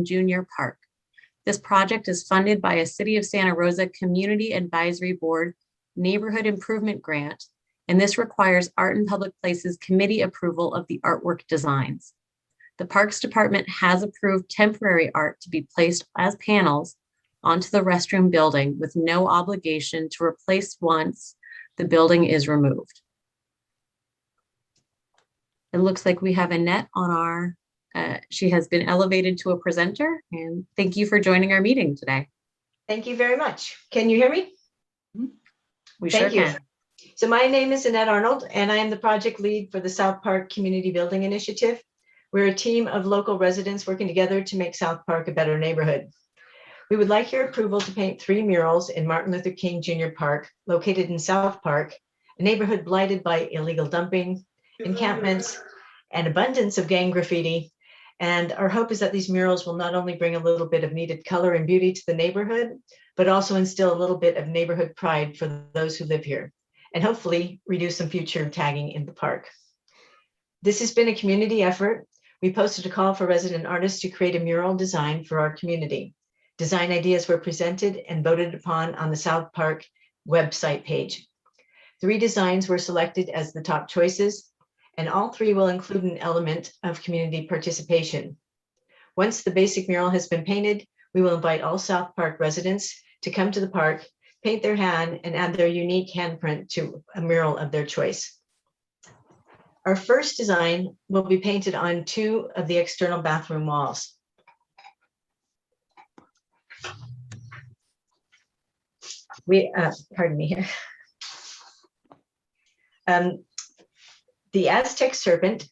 Junior Park. This project is funded by a City of Santa Rosa Community Advisory Board Neighborhood Improvement Grant, and this requires Art and Public Places Committee approval of the artwork designs. The Parks Department has approved temporary art to be placed as panels onto the restroom building with no obligation to replace once the building is removed. It looks like we have Annette on our, she has been elevated to a presenter, and thank you for joining our meeting today. Thank you very much. Can you hear me? We sure can. So my name is Annette Arnold, and I am the project lead for the South Park Community Building Initiative. We're a team of local residents working together to make South Park a better neighborhood. We would like your approval to paint 3 murals in Martin Luther King Jr. Park, located in South Park, a neighborhood blighted by illegal dumping, encampments, and abundance of gang graffiti. And our hope is that these murals will not only bring a little bit of needed color and beauty to the neighborhood, but also instill a little bit of neighborhood pride for those who live here, and hopefully reduce some future tagging in the park. This has been a community effort. We posted a call for resident artists to create a mural design for our community. Design ideas were presented and voted upon on the South Park website page. 3 designs were selected as the top choices, and all 3 will include an element of community participation. Once the basic mural has been painted, we will invite all South Park residents to come to the park, paint their hand, and add their unique handprint to a mural of their choice. Our first design will be painted on 2 of the external bathroom walls. Pardon me here. The Aztec serpent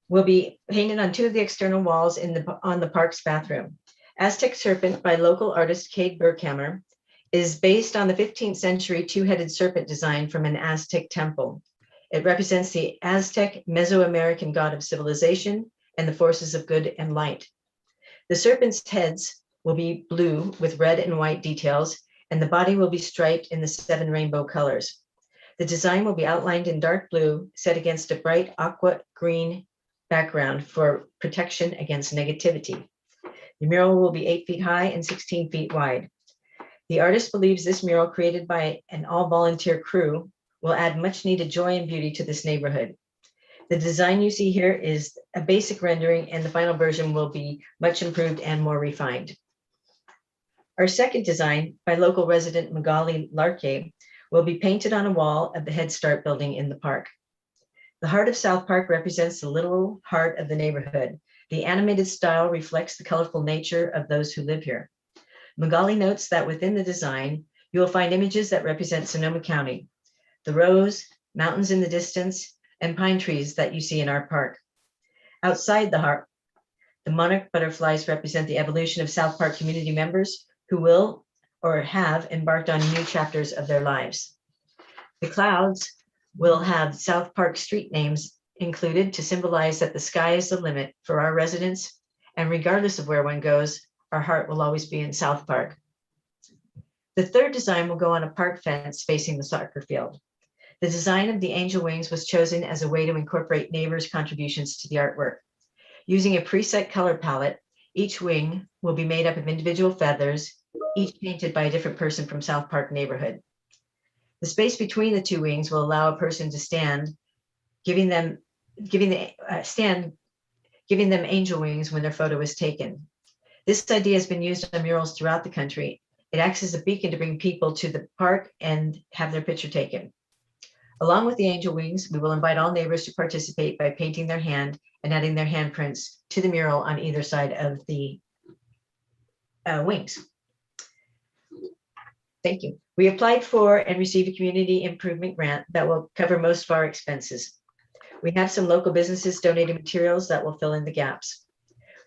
will be painted on 2 of the external walls on the park's bathroom. Aztec serpent by local artist Cade Berkhammer is based on the 15th century 2-headed serpent design from an Aztec temple. It represents the Aztec Mesoamerican god of civilization and the forces of good and light. The serpent's heads will be blue with red and white details, and the body will be striped in the 7 rainbow colors. The design will be outlined in dark blue, set against a bright aqua green background for protection against negativity. The mural will be 8 feet high and 16 feet wide. The artist believes this mural, created by an all-volunteer crew, will add much needed joy and beauty to this neighborhood. The design you see here is a basic rendering, and the final version will be much improved and more refined. Our second design, by local resident Magali Larke, will be painted on a wall of the Head Start building in the park. The heart of South Park represents the literal heart of the neighborhood. The animated style reflects the colorful nature of those who live here. Magali notes that within the design, you will find images that represent Sonoma County, the rose, mountains in the distance, and pine trees that you see in our park. Outside the heart, the monarch butterflies represent the evolution of South Park community members who will or have embarked on new chapters of their lives. The clouds will have South Park street names included to symbolize that the sky is the limit for our residents, and regardless of where one goes, our heart will always be in South Park. The third design will go on a park fence facing the soccer field. The design of the angel wings was chosen as a way to incorporate neighbors' contributions to the artwork. Using a preset color palette, each wing will be made up of individual feathers, each painted by a different person from South Park neighborhood. The space between the 2 wings will allow a person to stand, giving them angel wings when their photo is taken. This idea has been used on murals throughout the country. It acts as a beacon to bring people to the park and have their picture taken. Along with the angel wings, we will invite all neighbors to participate by painting their hand and adding their handprints to the mural on either side of the wings. Thank you. We applied for and received a community improvement grant that will cover most of our expenses. We have some local businesses donating materials that will fill in the gaps.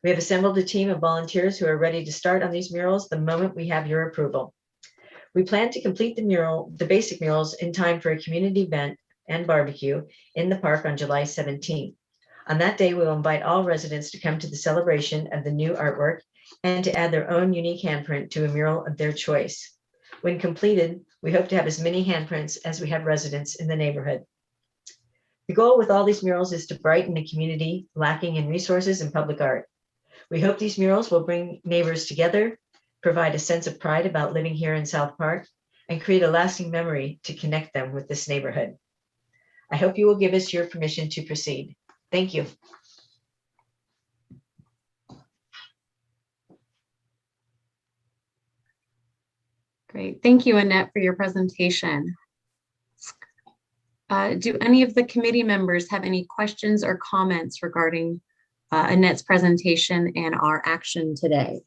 We have assembled a team of volunteers who are ready to start on these murals the moment we have your approval. We plan to complete the basic murals in time for a community event and barbecue in the park on July 17th. On that day, we will invite all residents to come to the celebration of the new artwork and to add their own unique handprint to a mural of their choice. When completed, we hope to have as many handprints as we have residents in the neighborhood. The goal with all these murals is to brighten a community lacking in resources and public art. We hope these murals will bring neighbors together, provide a sense of pride about living here in South Park, and create a lasting memory to connect them with this neighborhood. I hope you will give us your permission to proceed. Thank you. Great. Thank you, Annette, for your presentation. Do any of the committee members have any questions or comments regarding Annette's presentation and our action today?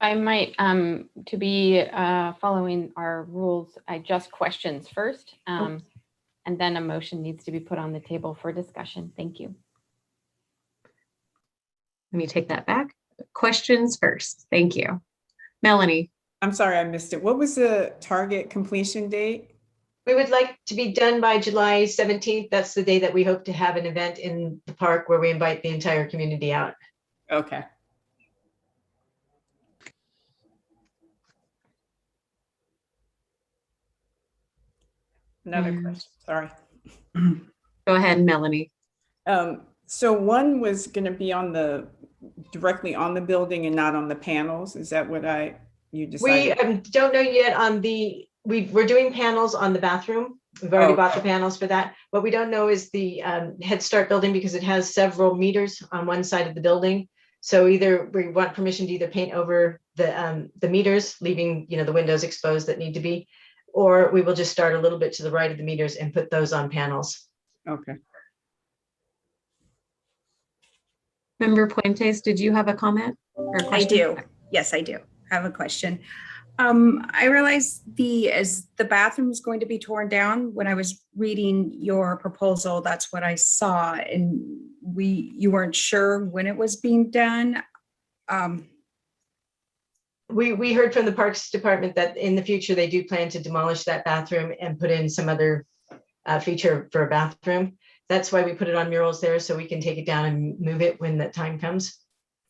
I might, to be following our rules, I just questions first, and then a motion needs to be put on the table for discussion. Thank you. Let me take that back. Questions first. Thank you. Melanie. I'm sorry, I missed it. What was the target completion date? We would like to be done by July 17th. That's the day that we hope to have an event in the park where we invite the entire community out. Okay. Another question, sorry. Go ahead, Melanie. So one was going to be directly on the building and not on the panels. Is that what you decided? We don't know yet on we're doing panels on the bathroom. We've already bought the panels for that. What we don't know is the Head Start building, because it has several meters on one side of the building. So either we want permission to either paint over the meters, leaving the windows exposed that need to be, or we will just start a little bit to the right of the meters and put those on panels. Okay. Member Puentes, did you have a comment or a question? I do. Yes, I do. I have a question. I realized as the bathroom is going to be torn down. When I was reading your proposal, that's what I saw, and you weren't sure when it was being done. We heard from the Parks Department that in the future they do plan to demolish that bathroom and put in some other feature for a bathroom. That's why we put it on murals there, so we can take it down and move it when the time comes.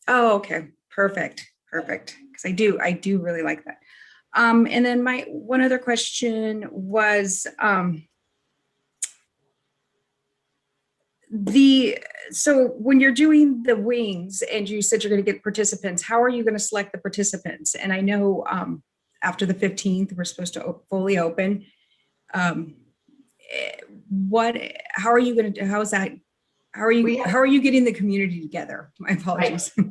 Oh, okay. Perfect. Perfect. Because I do really like that. And then my one other question was so when you're doing the wings and you said you're going to get participants, how are you going to select the participants? And I know after the 15th, we're supposed to fully open. How are you going to, how is that? How are you getting the community together? My apologies. Right.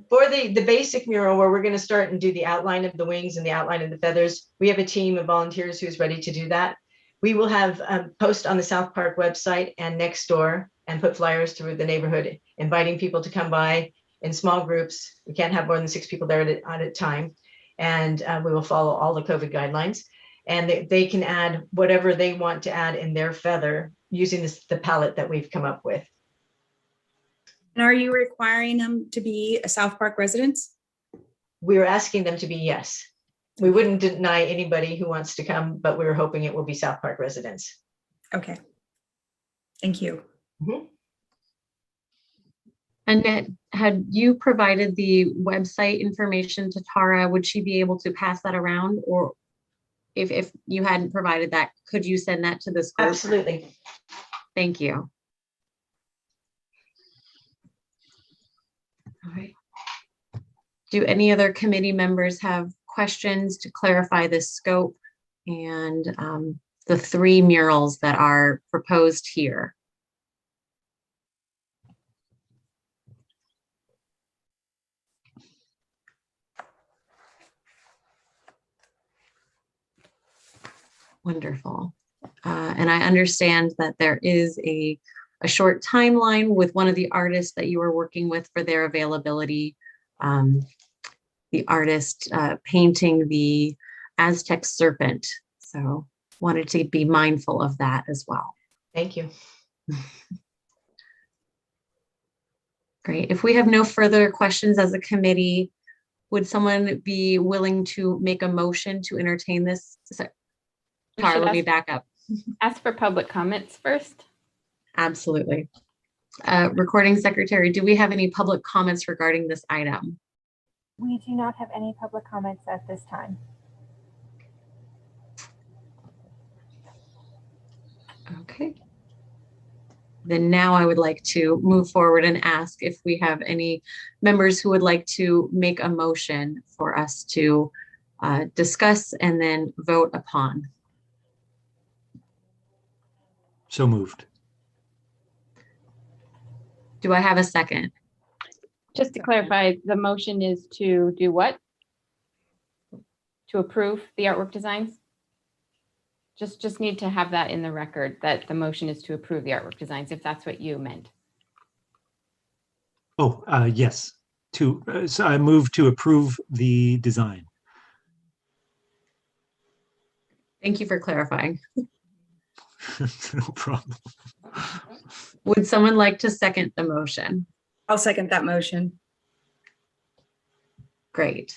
For the basic mural, where we're going to start and do the outline of the wings and the outline of the feathers, we have a team of volunteers who's ready to do that. We will have post on the South Park website and next door and put flyers through the neighborhood, inviting people to come by in small groups. We can't have more than 6 people there at a time. And we will follow all the COVID guidelines. And they can add whatever they want to add in their feather using the palette that we've come up with. And are you requiring them to be a South Park residents? We're asking them to be, yes. We wouldn't deny anybody who wants to come, but we were hoping it will be South Park residents. Okay. Thank you. Mm-hmm. Annette, had you provided the website information to Tara, would she be able to pass that around? Or if you hadn't provided that, could you send that to this group? Absolutely. Thank you. All right. Do any other committee members have questions to clarify the scope and the 3 murals that are proposed here? Wonderful. And I understand that there is a short timeline with one of the artists that you were working with for their availability. The artist painting the Aztec serpent. So wanted to be mindful of that as well. Thank you. Great. If we have no further questions as a committee, would someone be willing to make a motion to entertain this? Tara, let me back up. Ask for public comments first. Absolutely. Recording secretary, do we have any public comments regarding this item? We do not have any public comments at this time. Okay. Then now I would like to move forward and ask if we have any members who would like to make a motion for us to discuss and then vote upon. So moved. Do I have a second? Just to clarify, the motion is to do what? To approve the artwork designs? Just need to have that in the record, that the motion is to approve the artwork designs, if that's what you meant. Oh, yes. So I move to approve the design. Thank you for clarifying. No problem. Would someone like to second the motion? I'll second that motion. Great.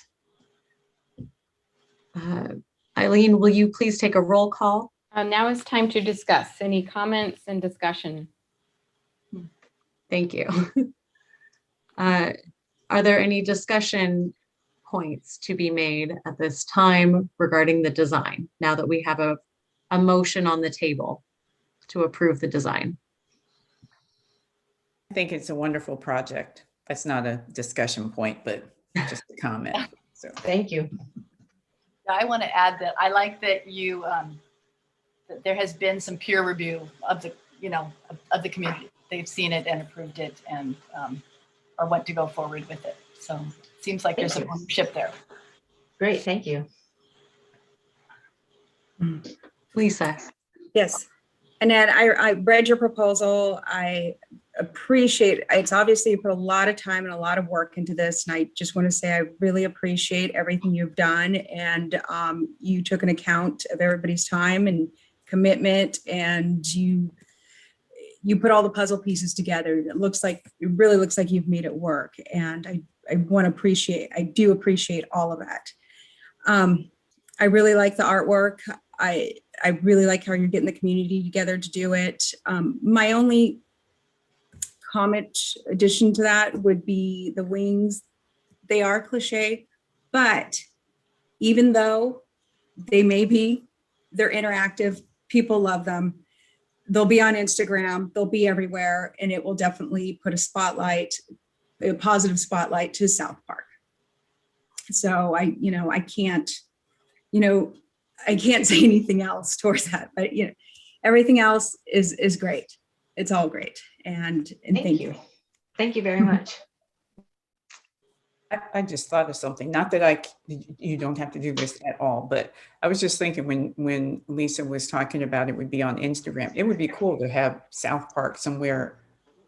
Eileen, will you please take a roll call? Now is time to discuss. Any comments and discussion? Thank you. Are there any discussion points to be made at this time regarding the design, now that we have a motion on the table to approve the design? I think it's a wonderful project. That's not a discussion point, but just a comment. So Thank you. I want to add that I like that you, that there has been some peer review of the, of the community. They've seen it and approved it and, or want to go forward with it. So it seems like there's Thank some you. ownership there. Great, thank you. Lisa, Yes. Annette, I read your proposal. I appreciate, it's obviously you put a lot of time and a lot of work into this. And I just want to say, I really appreciate everything you've done. And you took an account of everybody's time and commitment, and you put all the puzzle pieces together. It really looks like you've made it work. And I do appreciate all of that. I really like the artwork. I really like how you're getting the community together to do it. My only comment addition to that would be the wings. They are cliche, but even though they're interactive, people love them. They'll be on Instagram, they'll be everywhere, and it will definitely put a positive spotlight to South Park. So I can't say anything else towards that, but everything else is great. It's all great. And thank you. Thank you very much. I just thought of something, not that you don't have to do this at all, but I was just thinking when Lisa was talking about it would be on Instagram, it would be cool to have South Park somewhere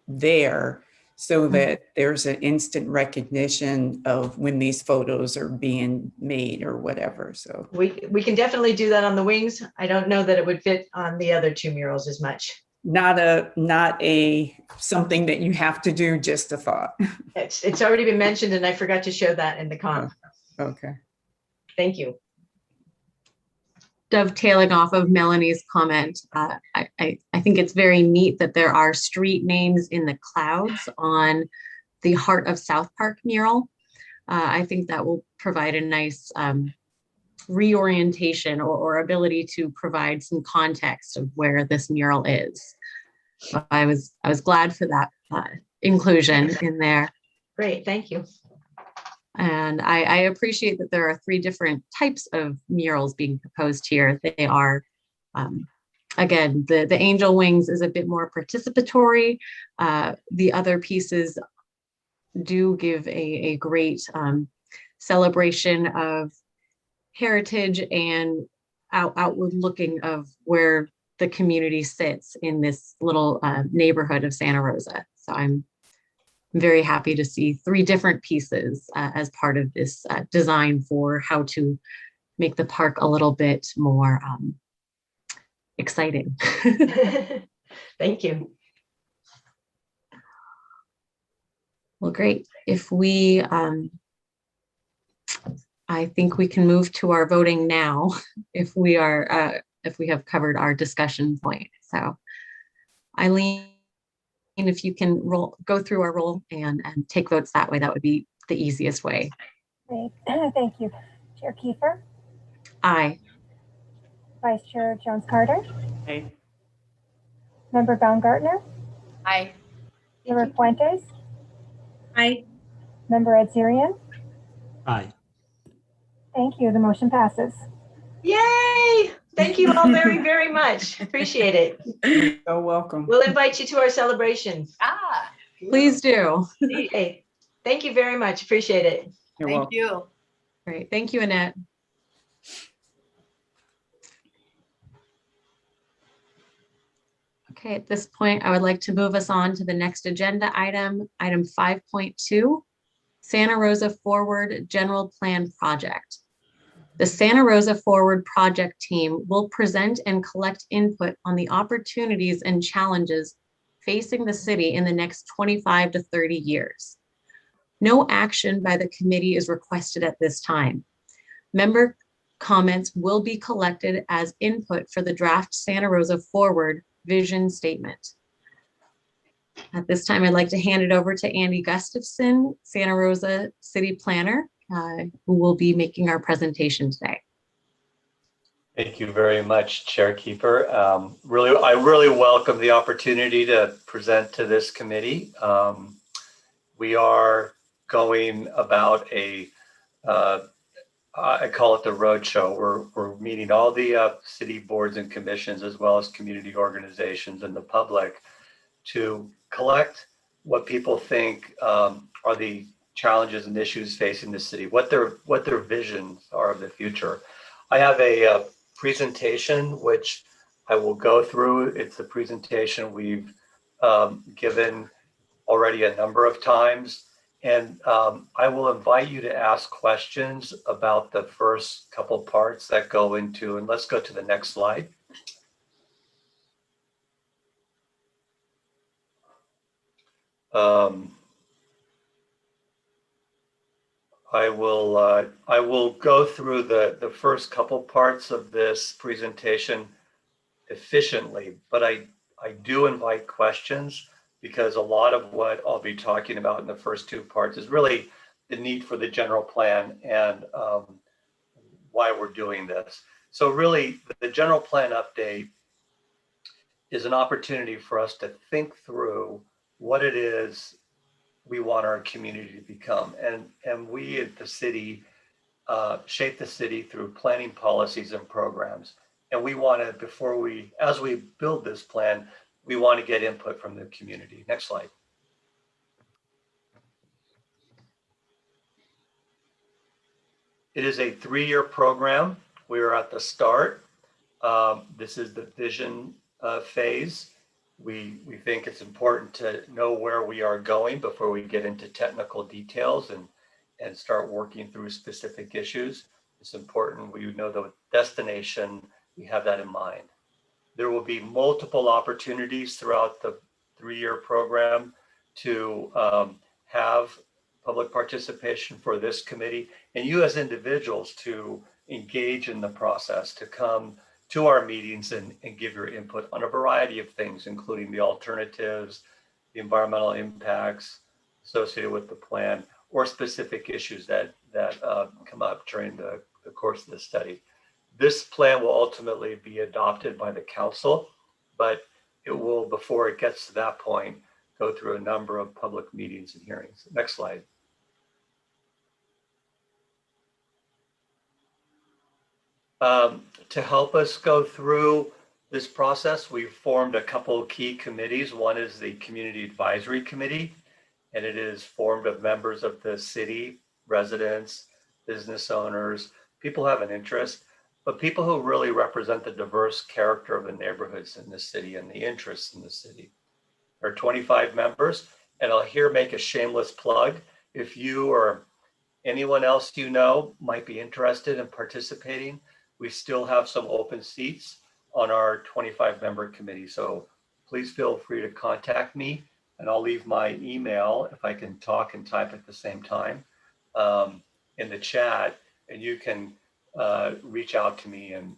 there so that there's an instant recognition of when these photos are being made or whatever. So We can definitely do that on the wings. I don't know that it would fit on the other two murals as much. not a something that you have to do, just a thought. It's already been mentioned and I forgot to show that in the con. Okay. Thank you. dovetailing off of Melanie's comment, I think it's very neat that there are street names in the clouds on the Heart of South Park mural. I think that will provide a nice reorientation or ability to provide some context of where this mural is. So I was glad for that inclusion in there. Great, thank you. And I appreciate that there are 3 different types of murals being proposed here. They are, again, the angel wings is a bit more participatory. The other pieces do give a great celebration of heritage and outward looking of where the community sits in this little neighborhood of Santa Rosa. So I'm very happy to see 3 different pieces as part of this design for how to make the park a little bit more exciting. Thank you. Well, great. If we, I think we can move to our voting now if we have covered our discussion point. So Eileen, if you can go through our roll and take votes that way, that would be the easiest way. Great. Thank you. Chair Kiefer, Aye. Vice Chair Jones-Carter, Hey. Member Baumgartner, Aye. Member Fuentes, Aye. Member Edzerian. Aye. Thank you. The motion passes. Yay! Thank you all very, very much. Appreciate it. You're so welcome. We'll invite you to our celebration. Ah, Please do. Okay. Thank you very much. Appreciate it. You're thank welcome. you. Great. Thank you, Annette. Okay, at this point, I would like to move us on to the next agenda item, item 5.2, Santa Rosa Forward General Plan Project. The Santa Rosa Forward Project team will present and collect input on the opportunities and challenges facing the city in the next 25 to 30 years. No action by the committee is requested at this time. Member comments will be collected as input for the draft Santa Rosa Forward Vision Statement. At this time, I'd like to hand it over to Andy Gustafson, Santa Rosa City Planner, who will be making our presentation today. Thank you very much, Chair Keeper. I really welcome the opportunity to present to this committee. We are going about I call it the roadshow. We're meeting all the city boards and commissions, as well as community organizations and the public, to collect what people think are the challenges and issues facing the city, what their visions are of the future. I have a presentation which I will go through. It's a presentation we've given already a number of times. And I will invite you to ask questions about the first couple parts that go into, and let's go to the next slide. I will go through the first couple parts of this presentation efficiently, but I do invite questions, because a lot of what I'll be talking about in the first two parts is really the need for the general plan and why we're doing this. So really, the general plan update is an opportunity for us to think through what it is we want our community to become. And we at the city shape the city through planning policies and programs. And we want to, as we build this plan, we want to get input from the community. Next slide. It is a 3-year program. We are at the start. This is the vision phase. We think it's important to know where we are going before we get into technical details and start working through specific issues. It's important we know the destination, we have that in mind. There will be multiple opportunities throughout the 3-year program to have public participation for this committee, and you as individuals to engage in the process, to come to our meetings and give your input on a variety of things, including the alternatives, the environmental impacts associated with the plan, or specific issues that come up during the course of the study. This plan will ultimately be adopted by the council, but it will, before it gets to that point, go through a number of public meetings and hearings. Next slide. To help us go through this process, we've formed a couple of key committees. One is the Community Advisory Committee, and it is formed of members of the city, residents, business owners, people who have an interest, but people who really represent the diverse character of the neighborhoods in the city and the interests in the city. There are 25 members, and I'll here make a shameless plug. If you or anyone else you know might be interested in participating, we still have some open seats on our 25-member committee. So please feel free to contact me, and I'll leave my email, if I can talk and type at the same time, in the chat, and you can reach out to me and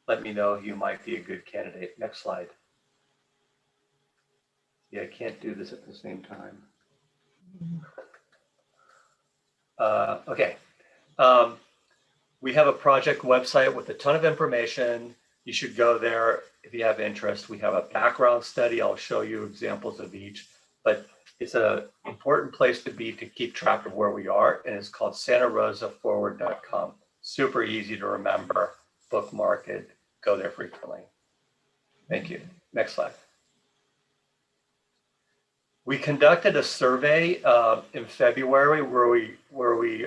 let me know you might be a good candidate. Next slide. Yeah, I can't do this at the same time. Okay. We have a project website with a ton of information. You should go there. if you have interest, we have a background study. I'll show you examples of each, but it's an important place to be to keep track of where we are, and it's called santarosaforward.com. Super easy to remember, bookmark it, go there frequently. Thank you. Next slide. We conducted a survey in February where we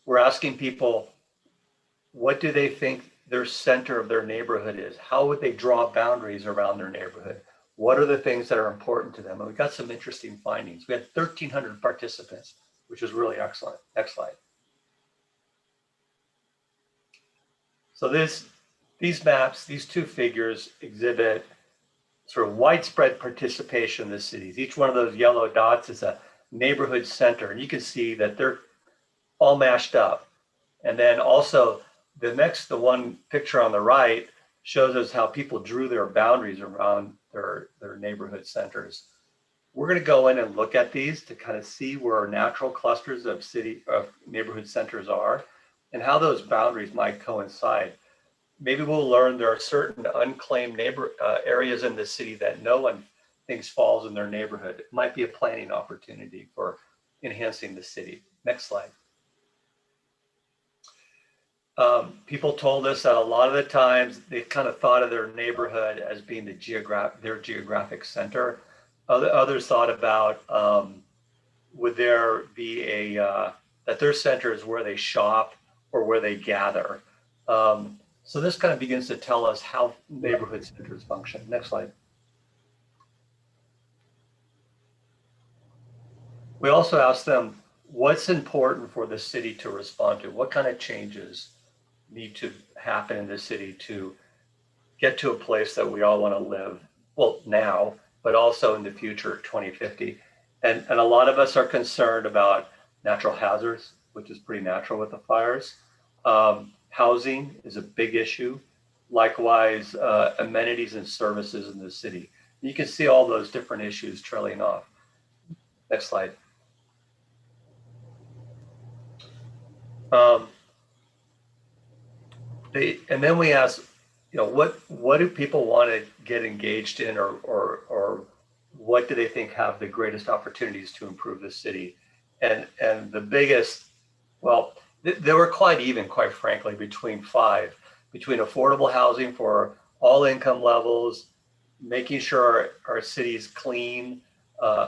were asking people, what do they think their center of their neighborhood is? How would they draw boundaries around their neighborhood? What are the things that are important to them? And we got some interesting findings. We had 1,300 participants, which is really excellent. Next slide. So these maps, these two figures exhibit sort of widespread participation in the cities. Each one of those yellow dots is a neighborhood center, and you can see that they're all mashed up. And then also the one picture on the right shows us how people drew their boundaries around their neighborhood centers. We're going to go in and look at these to kind of see where our natural clusters of neighborhood centers are and how those boundaries might coincide. Maybe we'll learn there are certain unclaimed areas in the city that no one thinks falls in their neighborhood. It might be a planning opportunity for enhancing the city. Next slide. People told us that a lot of the times they kind of thought of their neighborhood as being their geographic center. Others thought about would there be that their center is where they shop or where they gather. So this kind of begins to tell us how neighborhood centers function. Next slide. We also asked them, what's important for the city to respond to? What kind of changes need to happen in the city to get to a place that we all want to live, well, now, but also in the future, 2050. And a lot of us are concerned about natural hazards, which is pretty natural with the fires. Housing is a big issue. Likewise, amenities and services in the city. You can see all those different issues trailing off. Next slide. And then we ask, what do people want to get engaged in, or what do they think have the greatest opportunities to improve the city? And the biggest, well, they were quite even, quite frankly, between affordable housing for all income levels, making sure our city's clean,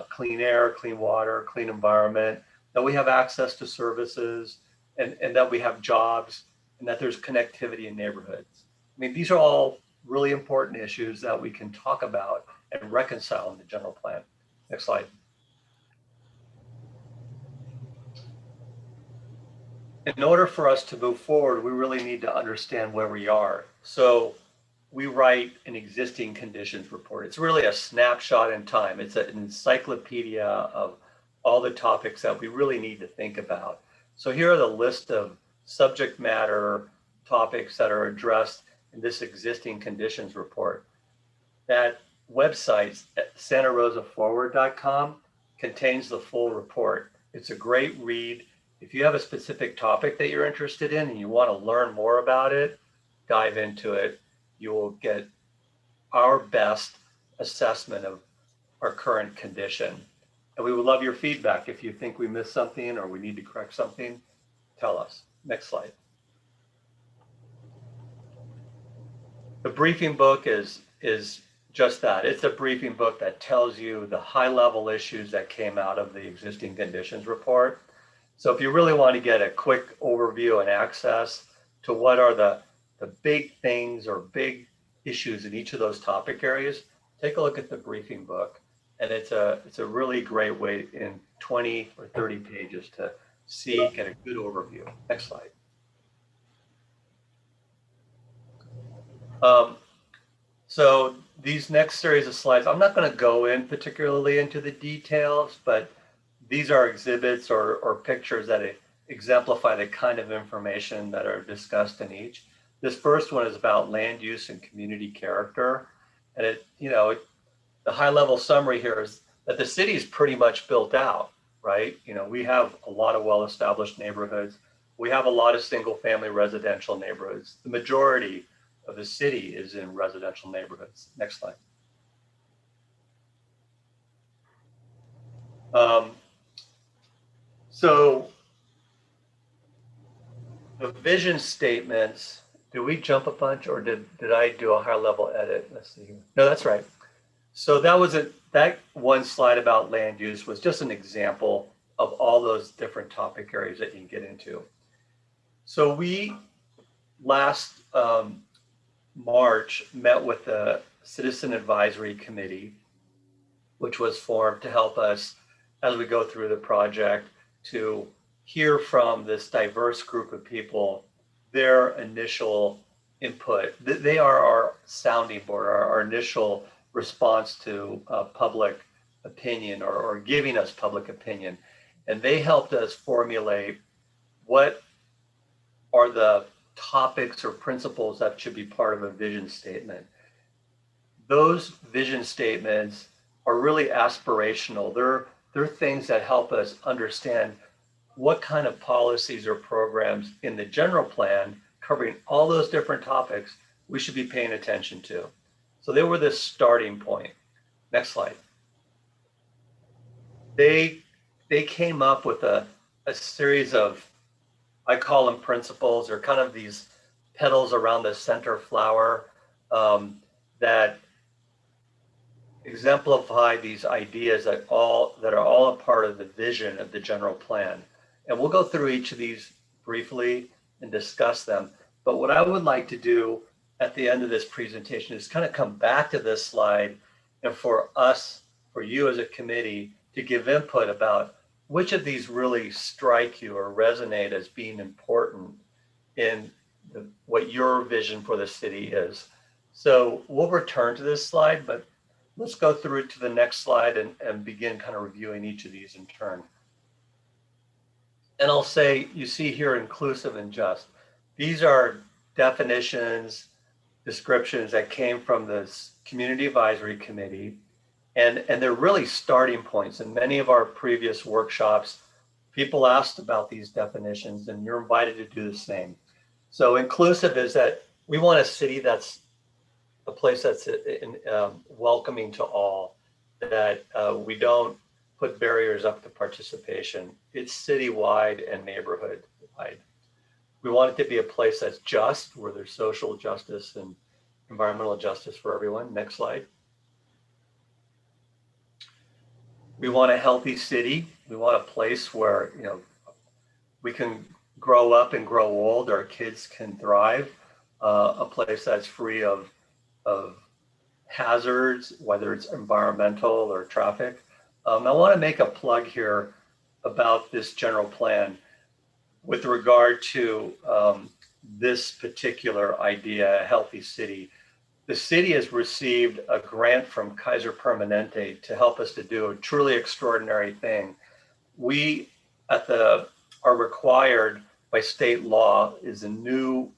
clean air, clean water, clean environment, that we have access to services, and that we have jobs, and that there's connectivity in neighborhoods. I mean, these are all really important issues that we can talk about and reconcile in the general plan. Next slide. In order for us to move forward, we really need to understand where we are. So we write an existing conditions report. It's really a snapshot in time. It's an encyclopedia of all the topics that we really need to think about. So here are the list of subject matter topics that are addressed in this existing conditions report. That website, santarosaforward.com, contains the full report. It's a great read. If you have a specific topic that you're interested in and you want to learn more about it, dive into it. You will get our best assessment of our current condition. And we would love your feedback. If you think we missed something or we need to correct something, tell us. Next slide. The briefing book is just that. It's a briefing book that tells you the high-level issues that came out of the existing conditions report. So if you really want to get a quick overview and access to what are the big things or big issues in each of those topic areas, take a look at the briefing book. And it's a really great way in 20 or 30 pages to get a good overview. Next slide. So these next series of slides, I'm not going to go in particularly into the details, but these are exhibits or pictures that exemplify the kind of information that are discussed in each. This first one is about land use and community character. And the high level summary here is that the city is pretty much built out, right? We have a lot of well-established neighborhoods. We have a lot of single family residential neighborhoods. The majority of the city is in residential neighborhoods. Next slide. So the vision statements, did we jump a bunch or did I do a higher level edit? Let's see here. No, that's right. So that one slide about land use was just an example of all those different topic areas that you can get into. So we last March met with the Citizen Advisory Committee, which was formed to help us as we go through the project to hear from this diverse group of people, their initial input. They are our sounding board, our initial response to public opinion or giving us public opinion. And they helped us formulate what are the topics or principles that should be part of a vision statement. Those vision statements are really aspirational. They're things that help us understand what kind of policies or programs in the general plan covering all those different topics we should be paying attention to. So they were the starting point. Next slide. They came up with a series of, I call them principles, or kind of these petals around the center flower that exemplify these ideas that are all a part of the vision of the general plan. And we'll go through each of these briefly and discuss them. But what I would like to do at the end of this presentation is kind of come back to this slide and for you as a committee to give input about which of these really strike you or resonate as being important in what your vision for the city is. So we'll return to this slide, but let's go through to the next slide and begin kind of reviewing each of these in turn. And I'll say, you see here, inclusive and just. These are definitions, descriptions that came from this Community Advisory Committee, and they're really starting points. In many of our previous workshops, people asked about these definitions, and you're invited to do the same. So inclusive is that we want a city that's a place that's welcoming to all, that we don't put barriers up to participation. It's citywide and neighborhood-wide. We want it to be a place that's just, where there's social justice and environmental justice for everyone. Next slide. We want a healthy city. We want a place where, you know, we can grow up and grow old, our kids can thrive, a place that's free of hazards, whether it's environmental or traffic. I want to make a plug here about this general plan with regard to this particular idea, a healthy city. The city has received a grant from Kaiser Permanente to help us to do a truly extraordinary thing. We are required by state law, is a new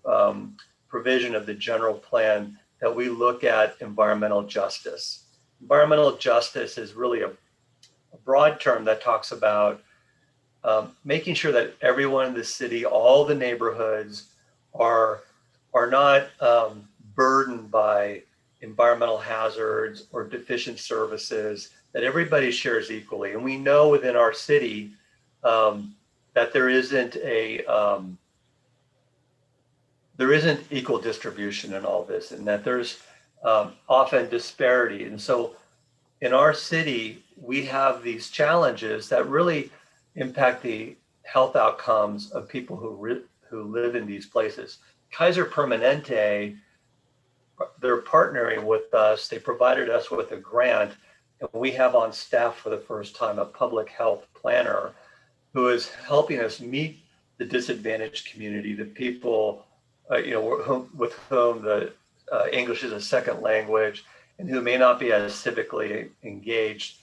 provision of the general plan, that we look at environmental justice. Environmental justice is really a broad term that talks about making sure that everyone in the city, all the neighborhoods are not burdened by environmental hazards or deficient services, that everybody shares equally. And we know within our city that there isn't equal distribution in all this, and that there's often disparity. And so in our city, we have these challenges that really impact the health outcomes of people who live in these places. Kaiser Permanente, they're partnering with us. They provided us with a grant, and we have on staff for the first time a public health planner who is helping us meet the disadvantaged community, the people with whom the English is a second language and who may not be as civically engaged,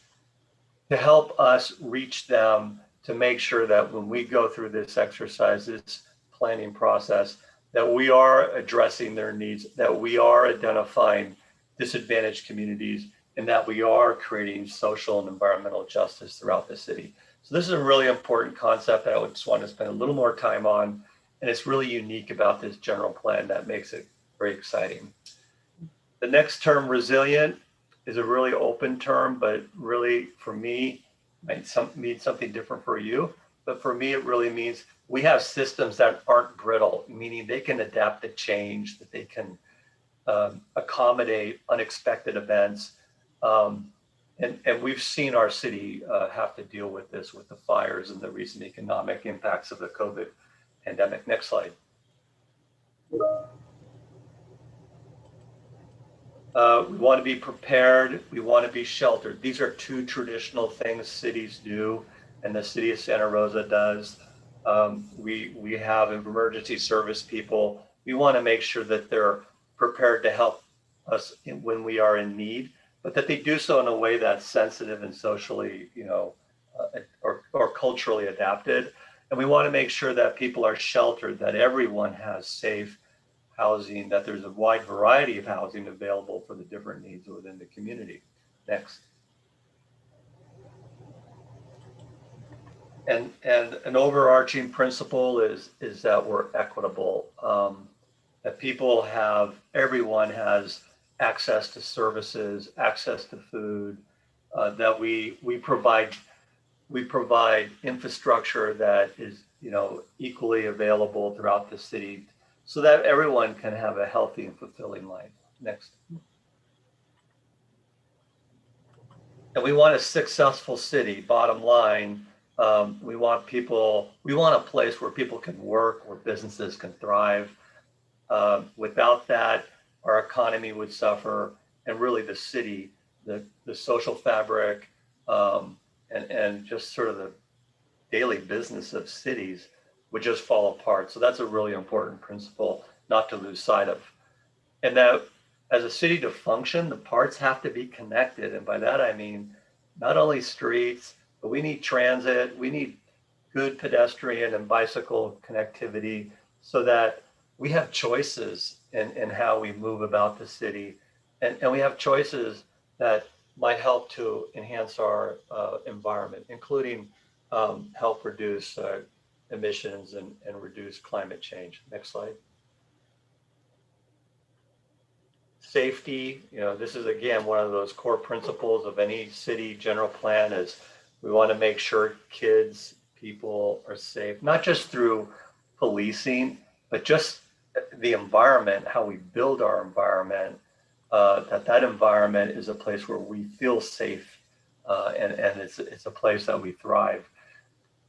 to help us reach them, to make sure that when we go through this exercise, this planning process, that we are addressing their needs, that we are identifying disadvantaged communities, and that we are creating social and environmental justice throughout the city. So this is a really important concept that I just want to spend a little more time on. And it's really unique about this general plan that makes it very exciting. The next term, resilient, is a really open term, but really for me, might mean something different for you. But for me, it really means we have systems that aren't brittle, meaning they can adapt to change, that they can accommodate unexpected events. And we've seen our city have to deal with this with the fires and the recent economic impacts of the COVID pandemic. Next slide. We want to be prepared. We want to be sheltered. These are two traditional things cities do, and the city of Santa Rosa does. We have emergency service people. We want to make sure that they're prepared to help us when we are in need, but that they do so in a way that's sensitive and socially, or culturally adapted. And we want to make sure that people are sheltered, that everyone has safe housing, that there's a wide variety of housing available for the different needs within the community. Next. And an overarching principle is that we're equitable, that everyone has access to services, access to food, that we provide infrastructure that is equally available throughout the city, so that everyone can have a healthy and fulfilling life. Next. And we want a successful city, bottom line. We want a place where people can work, where businesses can thrive. Without that, our economy would suffer, and really the city, the social fabric, and just sort of the daily business of cities would just fall apart. So that's a really important principle not to lose sight of. And that as a city to function, the parts have to be connected. And by that, I mean, not only streets, but we need transit, we need good pedestrian and bicycle connectivity so that we have choices in how we move about the city. And we have choices that might help to enhance our environment, including help reduce emissions and reduce climate change. Next slide. Safety, this is again one of those core principles of any city general plan, is we want to make sure people are safe, not just through policing, but just the environment, how we build our environment, that environment is a place where we feel safe, and it's a place that we thrive.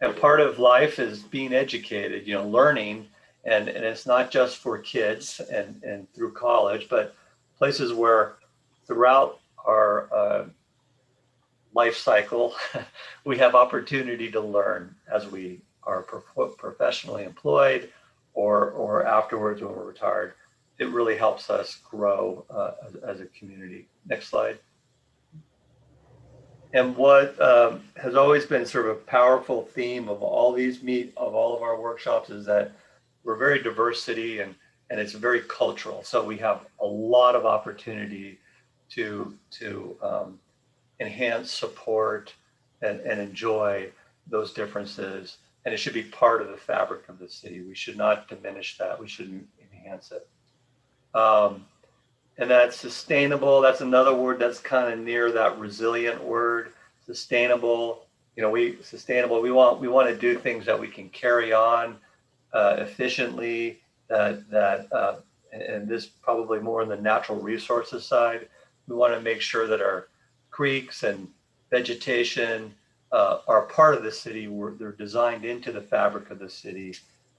And part of life is being educated, learning, and it's not just for kids and through college, but places where throughout our life cycle, we have opportunity to learn as we are professionally employed or afterwards when we're retired. It really helps us grow as a community. Next slide. And what has always been sort of a powerful theme of all of our workshops is that we're a very diverse city and it's very cultural. So we have a lot of opportunity to enhance, support, and enjoy those differences. And it should be part of the fabric of the city. We should not diminish that. We shouldn't enhance it. And that's sustainable. That's another word that's kind of near that resilient word. Sustainable. We want to do things that we can carry on efficiently. And this probably more on the natural resources side. We want to make sure that our creeks and vegetation are part of the city. They're designed into the fabric of the city,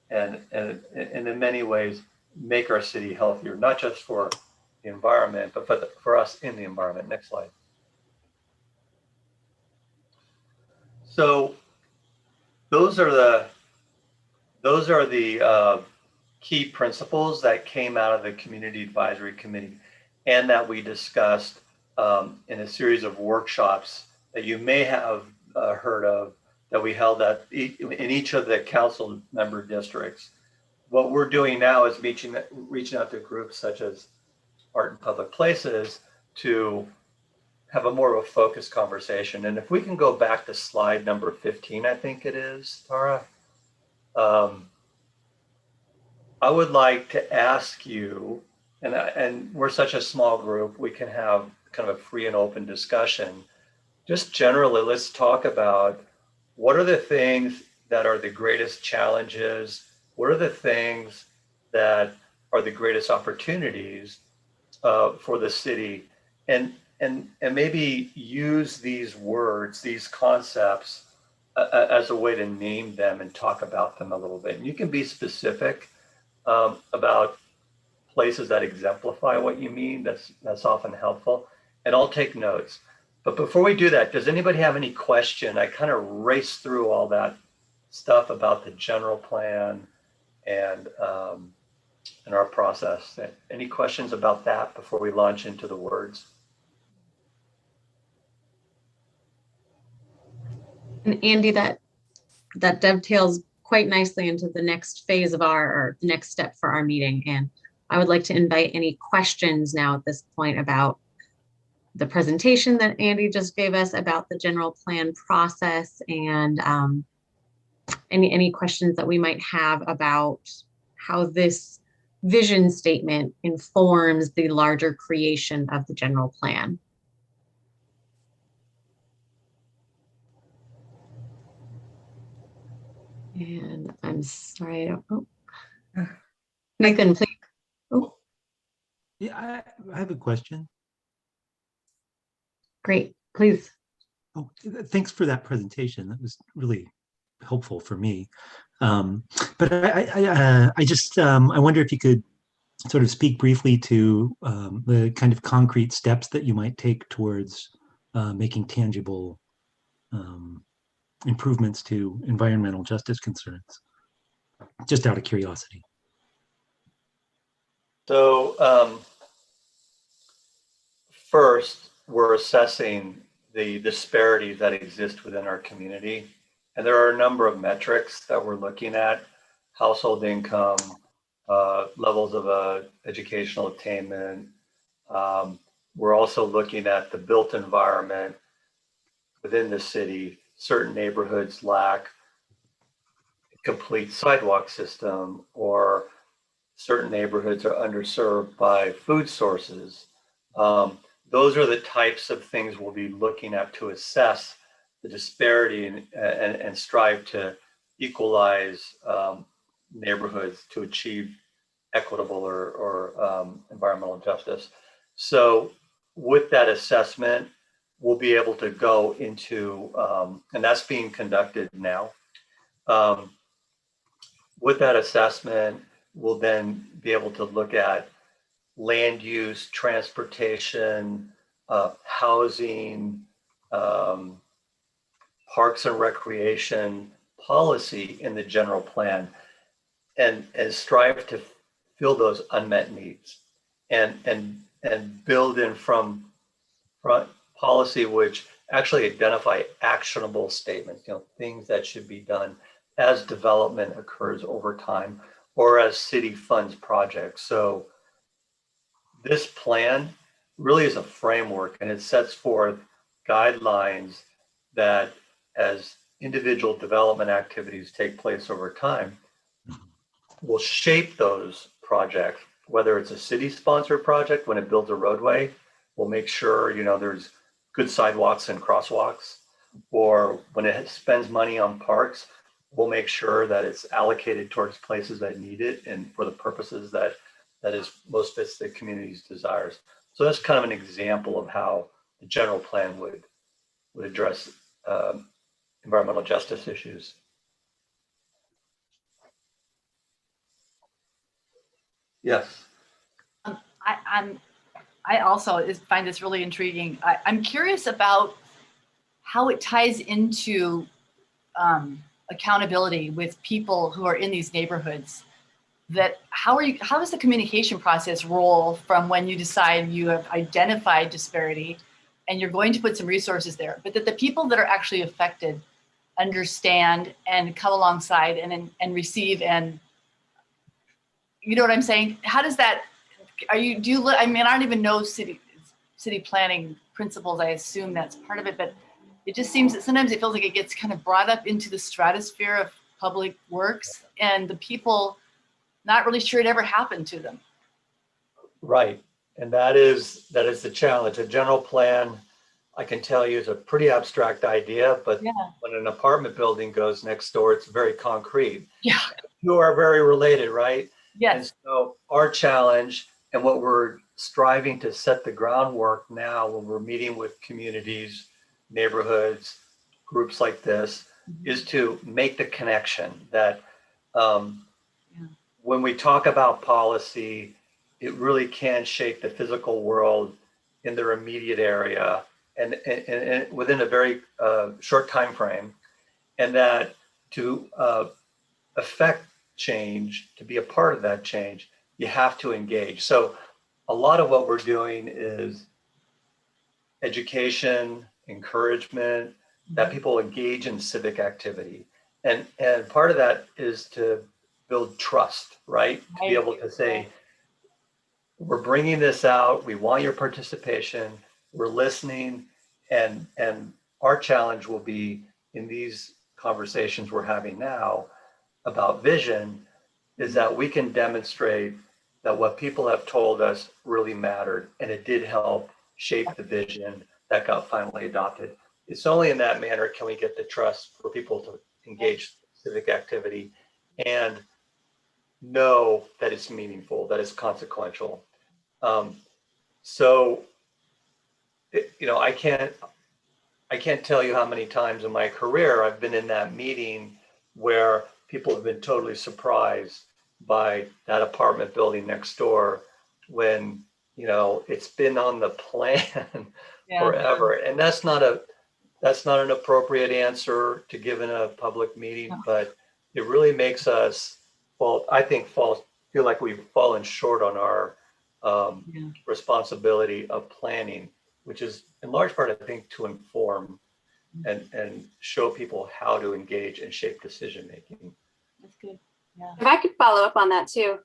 and in many ways make our city healthier, not just for the environment, but for us in the environment. Next slide. So those are the key principles that came out of the Community Advisory Committee and that we discussed in a series of workshops that you may have heard of, that we held in each of the council member districts. What we're doing now is reaching out to groups such as Art in Public Places to have a more of a focused conversation. And if we can go back to slide number 15, I think it is, Tara. I would like to ask you, and we're such a small group, we can have kind of a free and open discussion. Just generally, let's talk about what are the things that are the greatest challenges? What are the things that are the greatest opportunities for the city? And maybe use these words, these concepts as a way to name them and talk about them a little bit. And you can be specific about places that exemplify what you mean. That's often helpful. And I'll take notes. But before we do that, does anybody have any question? I kind of raced through all that stuff about the general plan and our process. Any questions about that before we launch into the words? And Andy, that dovetails quite nicely into the next phase of or the next step for our meeting. And I would like to invite any questions now at this point about the presentation that Andy just gave us about the general plan process, and any questions that we might have about how this vision statement informs the larger creation of the general plan. And I'm sorry, I don't know. Nathan, please. Oh, Yeah, I have a question. great, please. Oh, thanks for that presentation. That was really helpful for me. But I wonder if you could sort of speak briefly to the kind of concrete steps that you might take towards making tangible improvements to environmental justice concerns, just out of curiosity. So first, we're assessing the disparities that exist within our community. And there are a number of metrics that we're looking at: household income, levels of educational attainment. We're also looking at the built environment within the city. Certain neighborhoods lack a complete sidewalk system, or certain neighborhoods are underserved by food sources. Those are the types of things we'll be looking at to assess the disparity and strive to equalize neighborhoods to achieve equitable or environmental justice. So with that assessment, we'll be able to go into, and that's being conducted now. With that assessment, we'll then be able to look at land use, transportation, housing, parks and recreation policy in the general plan, and strive to fill those unmet needs, and build in from policy which actually identify actionable statements, things that should be done as development occurs over time or as city funds projects. So this plan really is a framework, and it sets forth guidelines that, as individual development activities take place over time, will shape those projects. Whether it's a city-sponsored project, when it builds a roadway, we'll make sure there's good sidewalks and crosswalks. Or when it spends money on parks, we'll make sure that it's allocated towards places that need it and for the purposes that is most fits the community's desires. So that's kind of an example of how the general plan would address environmental justice issues. Yes. I also find this really intriguing. I'm curious about how it ties into accountability with people who are in these neighborhoods. That how does the communication process roll from when you decide you have identified disparity and you're going to put some resources there, but that the people that are actually affected understand and come alongside and receive, and you know what I'm saying? How does that, I mean, I don't even know city planning principles. I assume that's part of it, but it just seems that sometimes it feels like it gets kind of brought up into the stratosphere of public works, and the people not really sure it ever happened to them. Right. And that is the challenge. A general plan, I can tell you, is a pretty abstract idea, but Yeah. when an apartment building goes next door, it's very concrete. Yeah. You are very related, right? And Yes. so our challenge and what we're striving to set the groundwork now when we're meeting with communities, neighborhoods, groups like this, is to make the connection that Yeah. when we talk about policy, it really can shape the physical world in their immediate area and within a very short time frame, and that to affect change, to be a part of that change, you have to engage. So a lot of what we're doing is education, encouragement, that people engage in civic activity. And part of that is to build trust, right? To be able to say, we're bringing this out, we want your participation, we're listening, and our challenge will be in these conversations we're having now about vision is that we can demonstrate that what people have told us really mattered and it did help shape the vision that got finally adopted. It's only in that manner can we get the trust for people to engage civic activity and know that it's meaningful, that it's consequential. So, I can't tell you how many times in my career I've been in that meeting where people have been totally surprised by that apartment building next door when, it's been on the plan Yeah. forever. And that's not an appropriate answer to give in a public meeting, No. but it really makes us feel like we've fallen short on our Yeah. responsibility of planning, which is in large part, I think, to inform and show people how to engage and shape decision making. That's good. Yeah. If I could follow up on that too.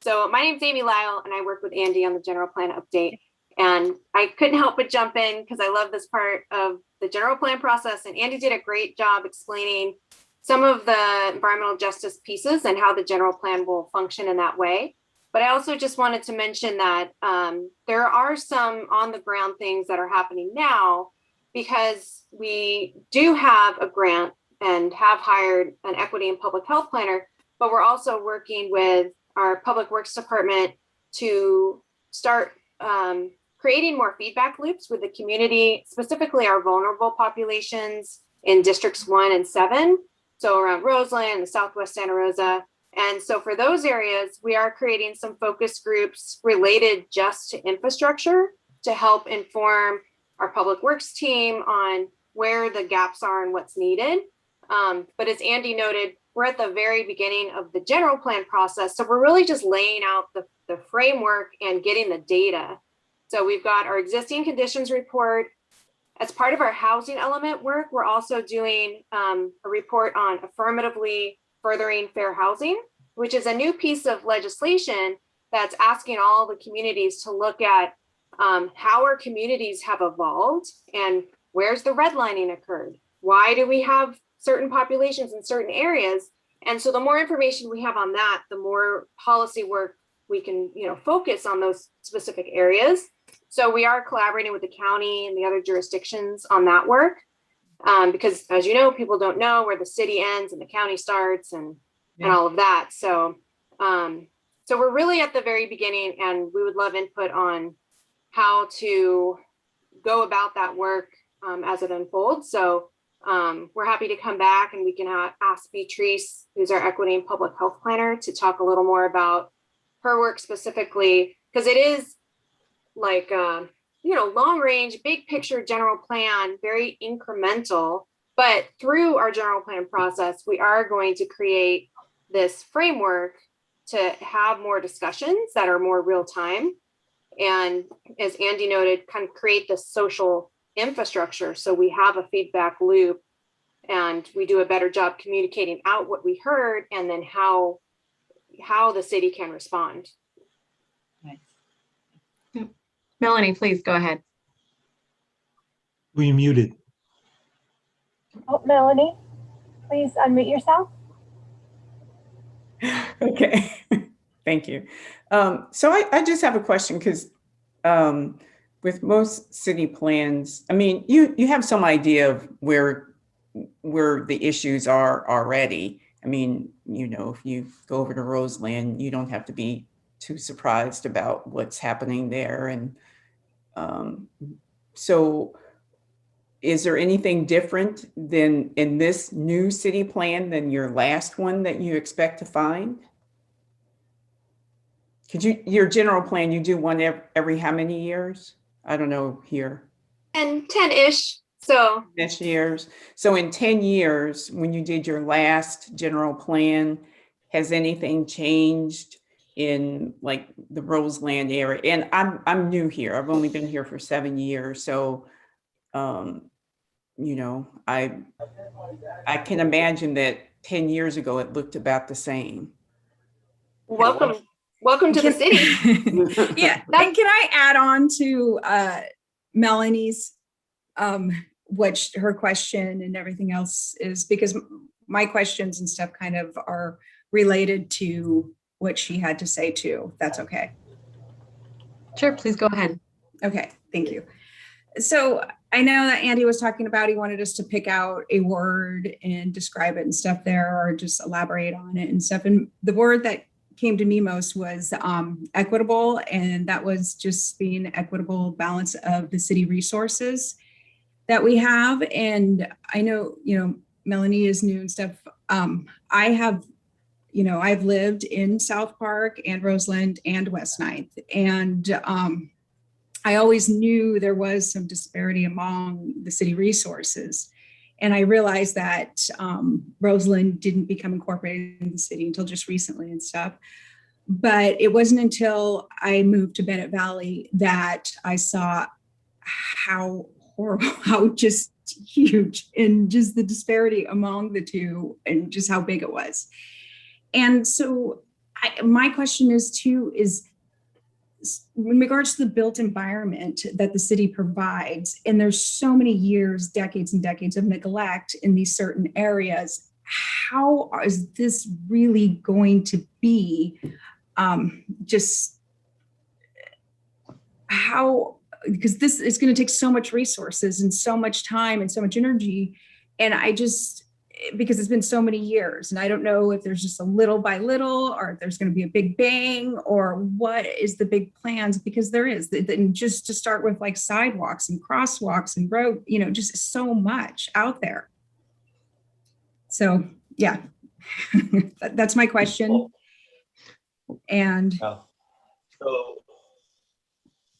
So my name's Amy Lyle and I work with Andy on the general plan update. And I couldn't help but jump in because I love this part of the general plan process. And Andy did a great job explaining some of the environmental justice pieces and how the general plan will function in that way. But I also just wanted to mention that there are some on the ground things that are happening now because we do have a grant and have hired an equity and public health planner, but we're also working with our public works department to start creating more feedback loops with the community, specifically our vulnerable populations in districts 1 and 7. So around Roseland and Southwest Santa Rosa. And so for those areas, we are creating some focus groups related just to infrastructure to help inform our public works team on where the gaps are and what's needed. But as Andy noted, we're at the very beginning of the general plan process. So we're really just laying out the framework and getting the data. So we've got our existing conditions report. As part of our housing element work, we're also doing a report on affirmatively furthering fair housing, which is a new piece of legislation that's asking all the communities to look at how our communities have evolved and where's the redlining occurred? Why do we have certain populations in certain areas? And so the more information we have on that, the more policy work we can focus on those specific areas. So we are collaborating with the county and the other jurisdictions on that work because, as you know, people don't know where the city ends and the county starts and all of that. So we're really at the very beginning, and we would love input on how to go about that work as it unfolds. So we're happy to come back and we can ask Beatrice, who's our equity and public health planner, to talk a little more about her work specifically, because it is like, long range, big picture general plan, very incremental. But through our general plan process, we are going to create this framework to have more discussions that are more real time. And as Andy noted, kind of create the social infrastructure. So we have a feedback loop and we do a better job communicating out what we heard and then how the city can respond. Nice. Melanie, please go ahead. Were you muted? Oh, Melanie, please unmute yourself. Okay. Thank you. So I just have a question because with most city plans, I mean, you have some idea of where the issues are already. I mean, you know, if you go over to Roseland, you don't have to be too surprised about what's happening there. And so is there anything different than in this new city plan than your last one that you expect to find? Could your general plan, you do one every how many years? I don't know here. And 10-ish. So This years. So in 10 years, when you did your last general plan, has anything changed in like the Roseland area? And I'm new here. I've only been here for 7 years. So you know, I can imagine that 10 years ago it looked about the same. welcome to the city. Yeah, and can I add on to Melanie's what her question and everything else is, because my questions and stuff kind of are related to what she had to say too. If that's okay. Sure, please go ahead. Okay, thank you. So I know that Andy was talking about, he wanted us to pick out a word and describe it and stuff there, or just elaborate on it and stuff. And the word that came to me most was equitable. And that was just being equitable balance of the city resources that we have. And I know, you know, Melanie is new and stuff. I have, you know, I've lived in South Park and Roseland and West 9th. And I always knew there was some disparity among the city resources. And I realized that Roseland didn't become incorporated in the city until just recently and stuff. But it wasn't until I moved to Bennett Valley that I saw how horrible, how just huge, and just the disparity among the two and just how big it was. And so my question is too, is in regards to the built environment that the city provides, and there's so many years, decades and decades of neglect in these certain areas, how is this really going to be just how, because this is going to take so much resources and so much time and so much energy. And I just, because it's been so many years, and I don't know if there's just a little by little, or if there's going to be a big bang, or what is the big plans, because there is, and just to start with like sidewalks and crosswalks and road, you know, just so much out there. So yeah, that's my question. And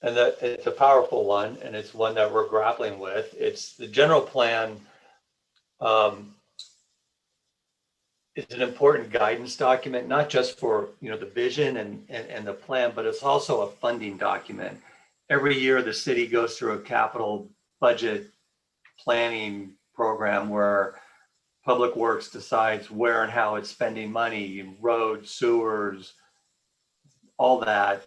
and that it's a powerful one, and it's one that we're grappling with. It's the general plan. It's an important guidance document, not just for, you know, the vision and the plan, but it's also a funding document. Every year, the city goes through a capital budget planning program where Public Works decides where and how it's spending money, roads, sewers, all that.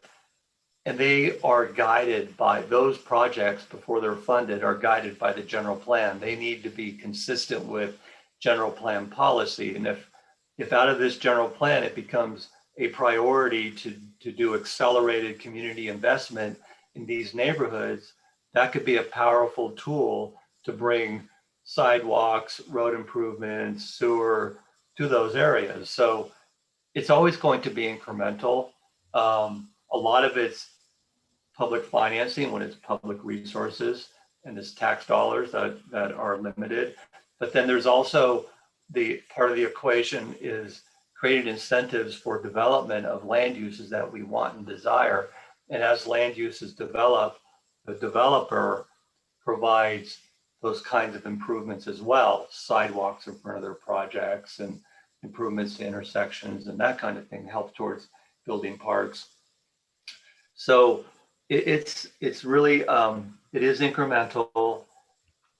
And they are guided by those projects before they're funded, are guided by the general plan. They need to be consistent with general plan policy. And if out of this general plan, it becomes a priority to do accelerated community investment in these neighborhoods, that could be a powerful tool to bring sidewalks, road improvements, sewer to those areas. So it's always going to be incremental. A lot of it's public financing when it's public resources and it's tax dollars that are limited. But then there's also the part of the equation is creating incentives for development of land uses that we want and desire. And as land uses develop, the developer provides those kinds of improvements as well, sidewalks in front of their projects and improvements to intersections and that kind of thing, help towards building parks. So it's really, it is incremental.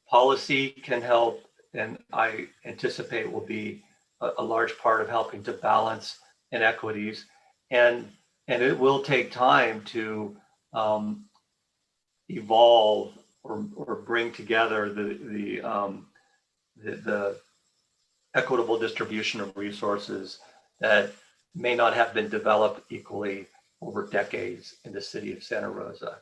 Policy can help, and I anticipate will be a large part of helping to balance inequities, and it will take time to evolve or bring together the equitable distribution of resources that may not have been developed equally over decades in the city of Santa Rosa.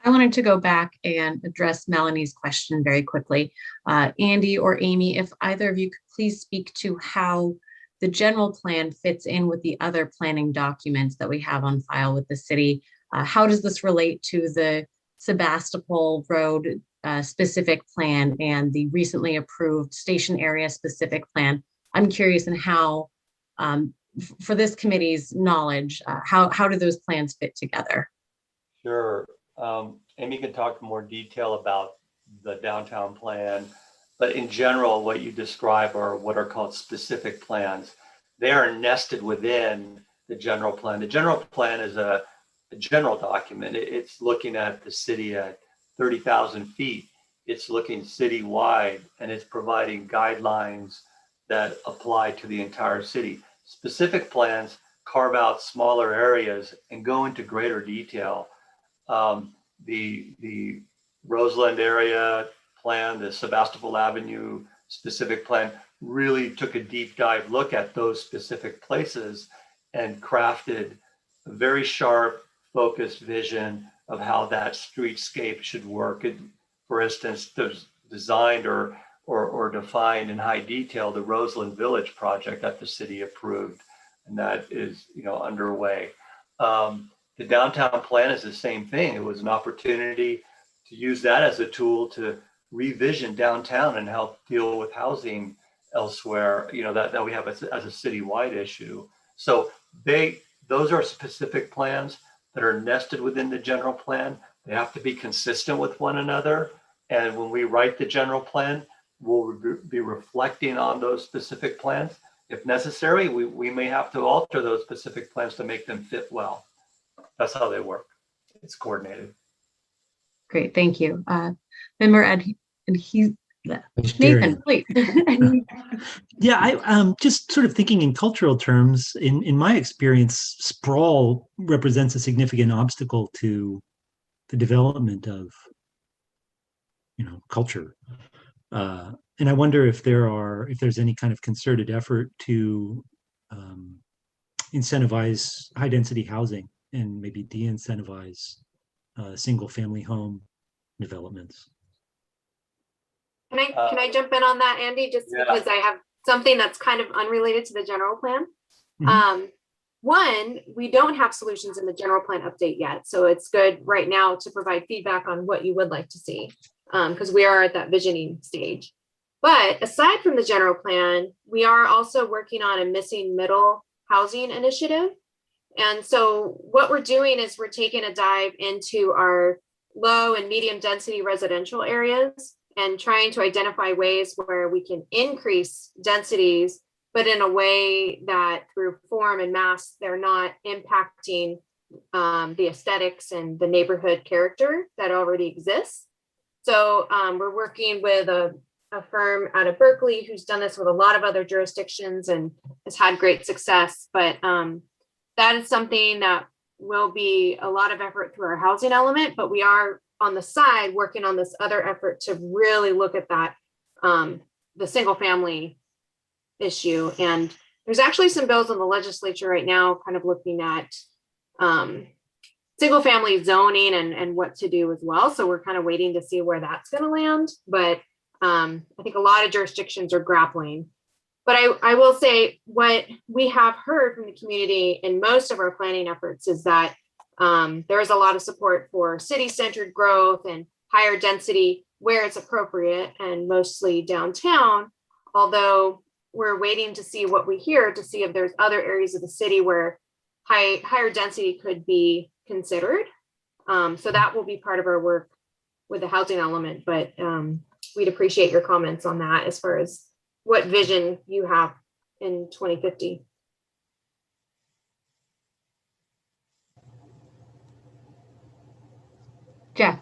I wanted to go back and address Melanie's question very quickly. Andy or Amy, if either of you could please speak to how the general plan fits in with the other planning documents that we have on file with the city. How does this relate to the Sebastopol Road specific plan and the recently approved station area specific plan? I'm curious in how, for this committee's knowledge, how do those plans fit together? Sure. Amy can talk more detail about the downtown plan, but in general, what you describe are what are called specific plans. They are nested within the general plan. The general plan is a general document. It's looking at the city at 30,000 feet. It's looking citywide, and it's providing guidelines that apply to the entire city. Specific plans carve out smaller areas and go into greater detail. The Roseland area plan, the Sebastopol Avenue specific plan, really took a deep dive look at those specific places and crafted a very sharp, focused vision of how that streetscape should work. It, for instance, designed or defined in high detail the Roseland Village project that the city approved, and that is, underway. The downtown plan is the same thing. It was an opportunity to use that as a tool to revision downtown and help deal with housing elsewhere, that we have as a citywide issue. So those are specific plans that are nested within the general plan. They have to be consistent with one another. And when we write the general plan, we'll be reflecting on those specific plans. If necessary, we may have to alter those specific plans to make them fit well. That's how they work. It's coordinated. Great, thank you. Member Nathan, please. Yeah, I just sort of thinking in cultural terms, in my experience, sprawl represents a significant obstacle to the development of, culture. And I wonder if there's any kind of concerted effort to incentivize high density housing and maybe de-incentivize single family home developments. Can I jump in on that, Andy? Just because I have something that's kind of unrelated to the general plan. Mhm. One, we don't have solutions in the general plan update yet. So it's good right now to provide feedback on what you would like to see, because we are at that visioning stage. But aside from the general plan, we are also working on a missing middle housing initiative. And so what we're doing is we're taking a dive into our low and medium density residential areas and trying to identify ways where we can increase densities, but in a way that through form and mass, they're not impacting the aesthetics and the neighborhood character that already exists. So we're working with a firm out of Berkeley who's done this with a lot of other jurisdictions and has had great success. But that is something that will be a lot of effort through our housing element, but we are on the side working on this other effort to really look at that, the single family issue. And there's actually some bills in the legislature right now kind of looking at single family zoning and what to do as well. So we're kind of waiting to see where that's going to land. But I think a lot of jurisdictions are grappling. But I will say what we have heard from the community in most of our planning efforts is that there is a lot of support for city-centered growth and higher density where it's appropriate and mostly downtown, although we're waiting to see what we hear to see if there's other areas of the city where higher density could be considered. So that will be part of our work with the housing element, but we'd appreciate your comments on that as far as what vision you have in 2050. Jeff.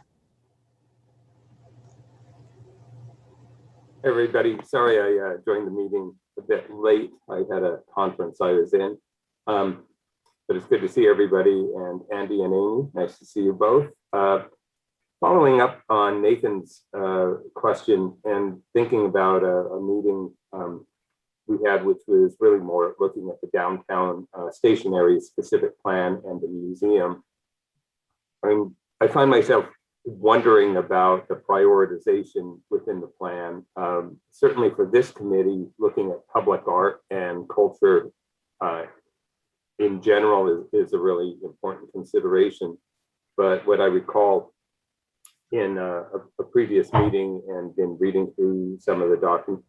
Everybody, sorry I joined the meeting a bit late. I had a conference I was in, but it's good to see everybody, and Andy and Amy, nice to see you both. Following up on Nathan's question and thinking about a meeting we had, which was really more looking at the downtown stationery specific plan and the museum. I find myself wondering about the prioritization within the plan. Certainly for this committee, looking at public art and culture in general is a really important consideration. But what I recall in a previous meeting and in reading through some of the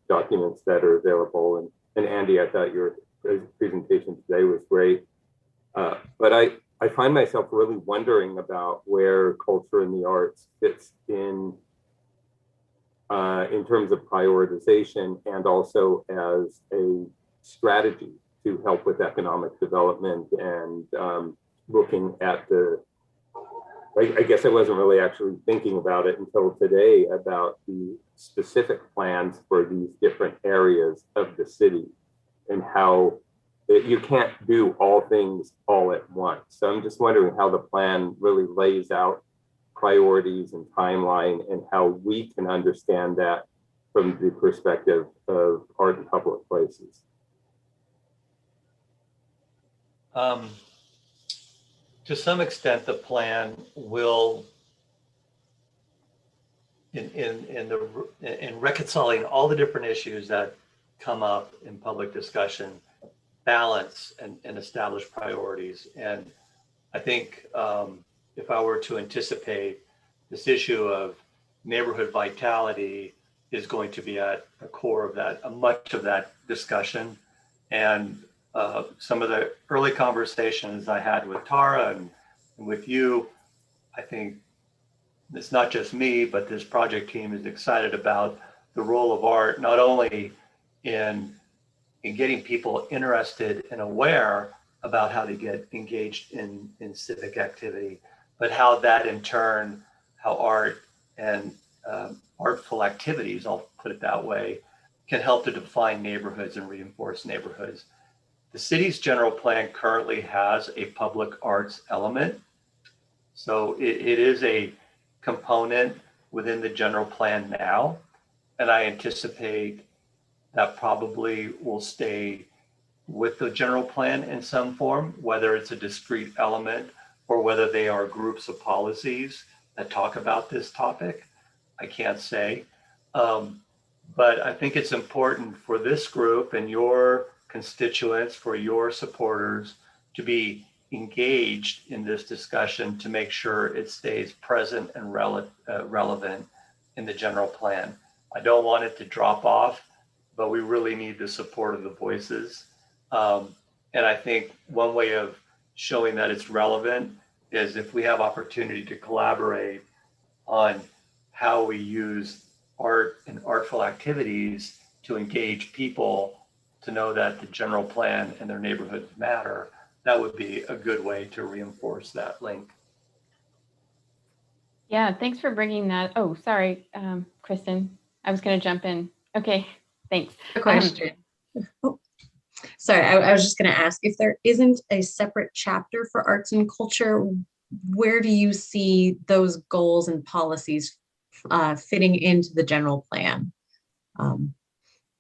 documents that are available, and Andy, I thought your presentation today was great. But I find myself really wondering about where culture and the arts fits in terms of prioritization and also as a strategy to help with economic development and looking at I guess I wasn't really actually thinking about it until today about the specific plans for these different areas of the city and how you can't do all things all at once. So I'm just wondering how the plan really lays out priorities and timeline and how we can understand that from the perspective of art in public places. To some extent, the plan will, in reconciling all the different issues that come up in public discussion, balance and establish priorities. And I think if I were to anticipate, this issue of neighborhood vitality is going to be at the core of that, much of that discussion. And some of the early conversations I had with Tara and with you, I think it's not just me, but this project team is excited about the role of art, not only in getting people interested and aware about how to get engaged in civic activity, but how that in turn, how art and artful activities, I'll put it that way, can help to define neighborhoods and reinforce neighborhoods. The city's general plan currently has a public arts element. So it is a component within the general plan now. And I anticipate that probably will stay with the general plan in some form, whether it's a discrete element or whether they are groups of policies that talk about this topic. I can't say. But I think it's important for this group and your constituents, for your supporters, to be engaged in this discussion to make sure it stays present and relevant in the general plan. I don't want it to drop off, but we really need the support of the voices. And I think one way of showing that it's relevant is if we have opportunity to collaborate on how we use art and artful activities to engage people to know that the general plan and their neighborhoods matter, that would be a good way to reinforce that link. Yeah, thanks for bringing that. Oh, sorry, Kristen. I was going to jump in. Okay, thanks. A question. Sorry, I was just going to ask, if there isn't a separate chapter for arts and culture, where do you see those goals and policies fitting into the general plan?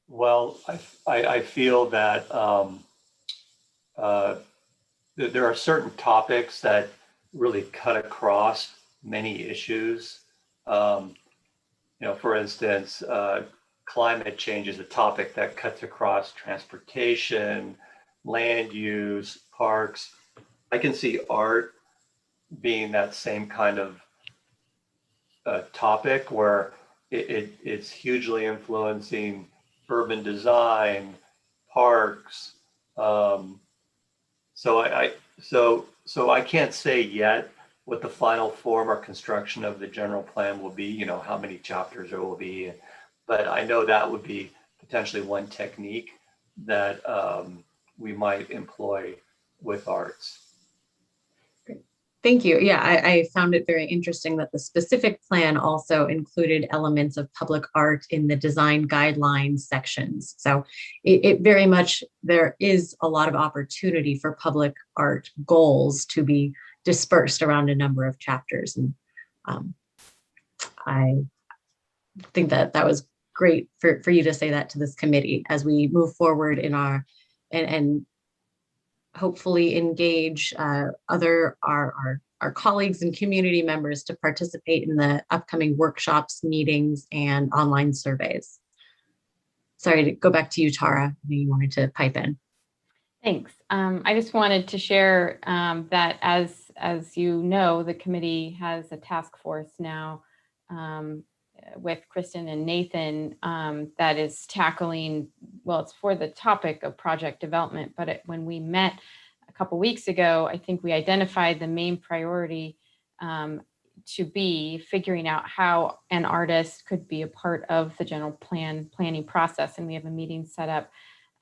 Well, I feel that there are certain topics that really cut across many issues. For instance, climate change is a topic that cuts across transportation, land use, parks. I can see art being that same kind of topic where it's hugely influencing urban design, parks. So I can't say yet what the final form or construction of the general plan will be, how many chapters there will be. But I know that would be potentially one technique that we might employ with arts. Thank you. Yeah, I found it very interesting that the specific plan also included elements of public art in the design guidelines sections. So it very much, there is a lot of opportunity for public art goals to be dispersed around a number of chapters. And I think that was great for you to say that to this committee as we move forward in our, and hopefully engage our colleagues and community members to participate in the upcoming workshops, meetings, and online surveys. Sorry to go back to you, Tara. I know you wanted to pipe in. Thanks. I just wanted to share that as you know, the committee has a task force now with Kristen and Nathan that is tackling, well, it's for the topic of project development, but when we met a couple weeks ago, I think we identified the main priority to be figuring out how an artist could be a part of the general planning process. And we have a meeting set up,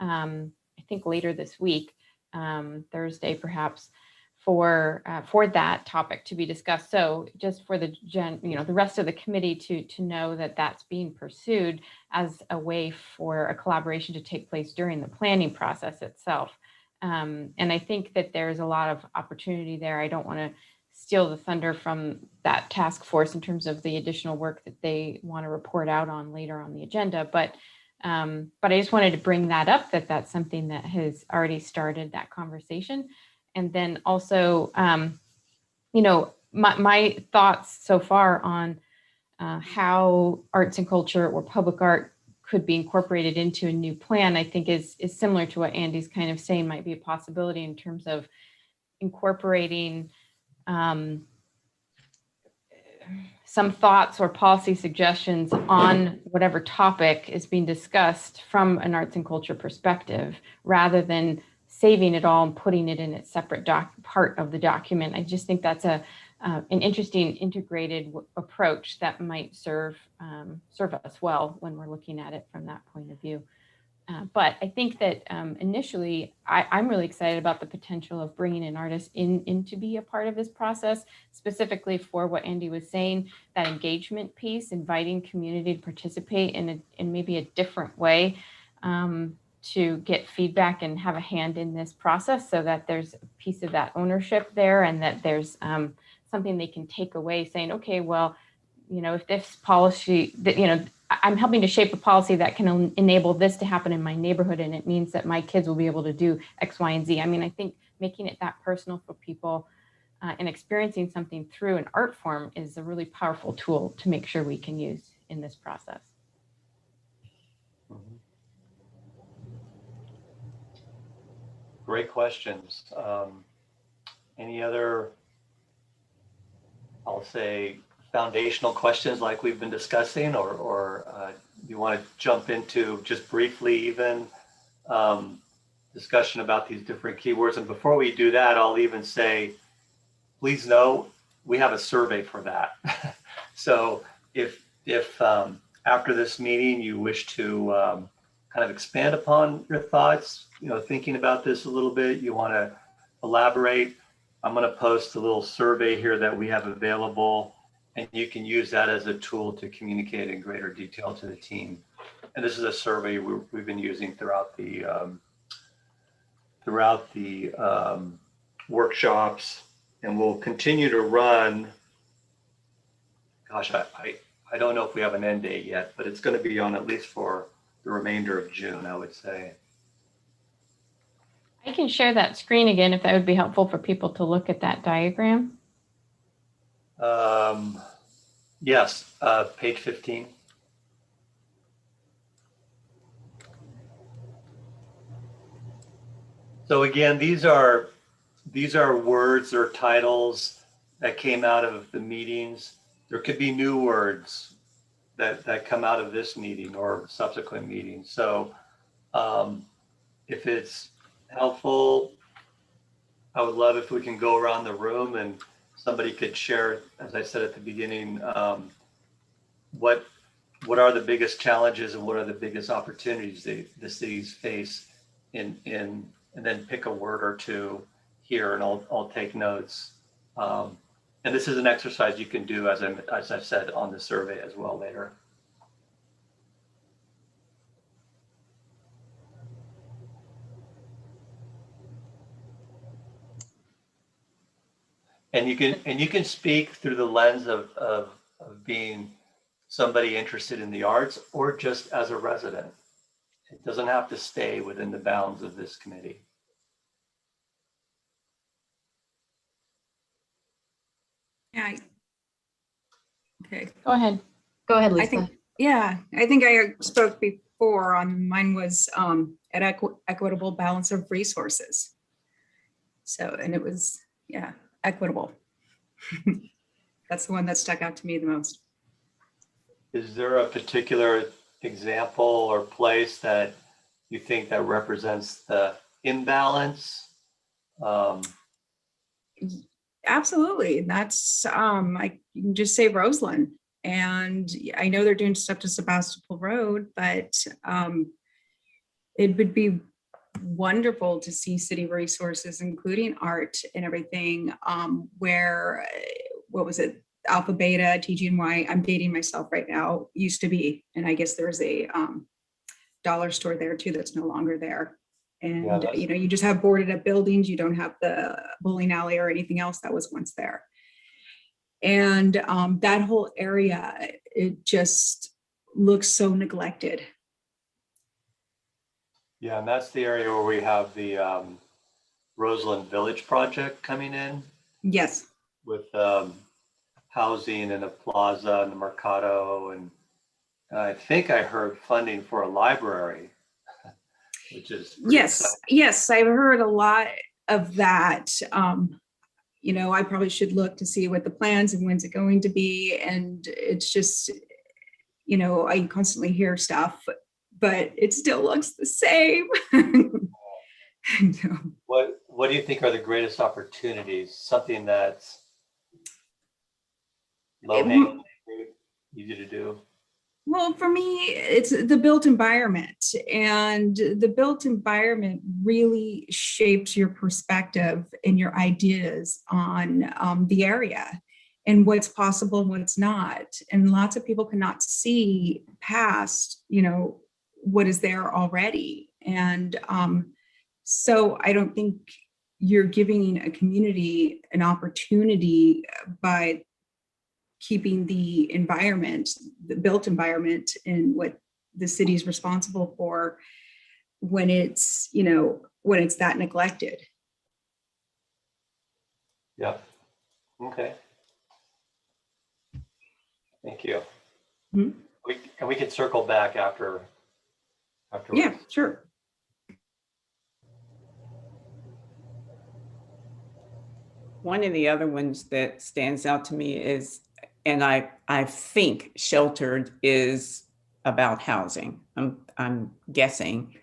I think later this week, Thursday perhaps, for that topic to be discussed. So just for the rest of the committee to know that that's being pursued as a way for a collaboration to take place during the planning process itself. And I think that there's a lot of opportunity there. I don't want to steal the thunder from that task force in terms of the additional work that they want to report out on later on the agenda. But I just wanted to bring that up, that's something that has already started that conversation. And then also, my thoughts so far on how arts and culture or public art could be incorporated into a new plan, I think is similar to what Andy's kind of saying might be a possibility in terms of incorporating some thoughts or policy suggestions on whatever topic is being discussed from an arts and culture perspective, rather than saving it all and putting it in its separate part of the document. I just think that's an interesting integrated approach that might serve us well when we're looking at it from that point of view. But I think that initially, I'm really excited about the potential of bringing an artist in to be a part of this process, specifically for what Andy was saying, that engagement piece, inviting community to participate in maybe a different way to get feedback and have a hand in this process, so that there's a piece of that ownership there, and that there's something they can take away saying, okay, well, if this policy that, I'm helping to shape a policy that can enable this to happen in my neighborhood, and it means that my kids will be able to do X, Y, and Z. I mean, I think making it that personal for people and experiencing something through an art form is a really powerful tool to make sure we can use in this process. Great questions. Any other, I'll say, foundational questions like we've been discussing, or you want to jump into just briefly even discussion about these different keywords? And before we do that, I'll even say, please know we have a survey for that. So if after this meeting you wish to kind of expand upon your thoughts, thinking about this a little bit, you want to elaborate, I'm going to post a little survey here that we have available, and you can use that as a tool to communicate in greater detail to the team. And this is a survey we've been using throughout the workshops, and we'll continue to run. Gosh, I don't know if we have an end date yet, but it's going to be on at least for the remainder of June, I would say. I can share that screen again if that would be helpful for people to look at that diagram. Yes, page 15. So again, these are words or titles that came out of the meetings. There could be new words that come out of this meeting or subsequent meetings. So if it's helpful, I would love if we can go around the room and somebody could share, as I said at the beginning, what are the biggest challenges and what are the biggest opportunities the cities face and then pick a word or two here, and I'll take notes. And this is an exercise you can do, as I've said, on the survey as well later. And you can speak through the lens of being somebody interested in the arts or just as a resident. It doesn't have to stay within the bounds of this committee. Yeah. Okay. Go ahead. Go ahead, I Lisa. think, yeah, I think I spoke before on mine was an equitable balance of resources. So, and it was, yeah, equitable. That's the one that stuck out to me the most. Is there a particular example or place that you think that represents the imbalance? Absolutely. That's, I can just say Roseland. And I know they're doing stuff to Sebastopol Road, but it would be wonderful to see city resources, including art and everything, where, what was it? Alpha, Beta, TG&Y, I'm dating myself right now, used to be. And I guess there's a dollar store there too that's no longer there. And, Yeah, you know, you just have boarded up buildings. You don't have the bowling alley or anything else that was once there. And that whole area, it just looks so neglected. Yeah, and that's the area where we have the Roseland Village project coming in Yes. with housing and a plaza and the Mercado. And I think I heard funding for a library, which is pretty Yes. exciting. Yes. I've heard a lot of that. You know, I probably should look to see what the plans and when's it going to be. And it's just, you know, I constantly hear stuff, but it still looks the same. What do you think are the greatest opportunities? Something that's low hanging fruit, easy to do? Well, for me, it's the built environment, and the built environment really shapes your perspective and your ideas on the area and what's possible and what's not. And lots of people cannot see past, you know, what is there already. And so I don't think you're giving a community an opportunity by keeping the environment, the built environment, and what the city is responsible for when it's, you know, when it's that neglected. Yeah. Okay. Thank you. Mhm. We can circle back after. Yeah, sure. One of the other ones that stands out to me is, and I think sheltered is about housing. I'm guessing,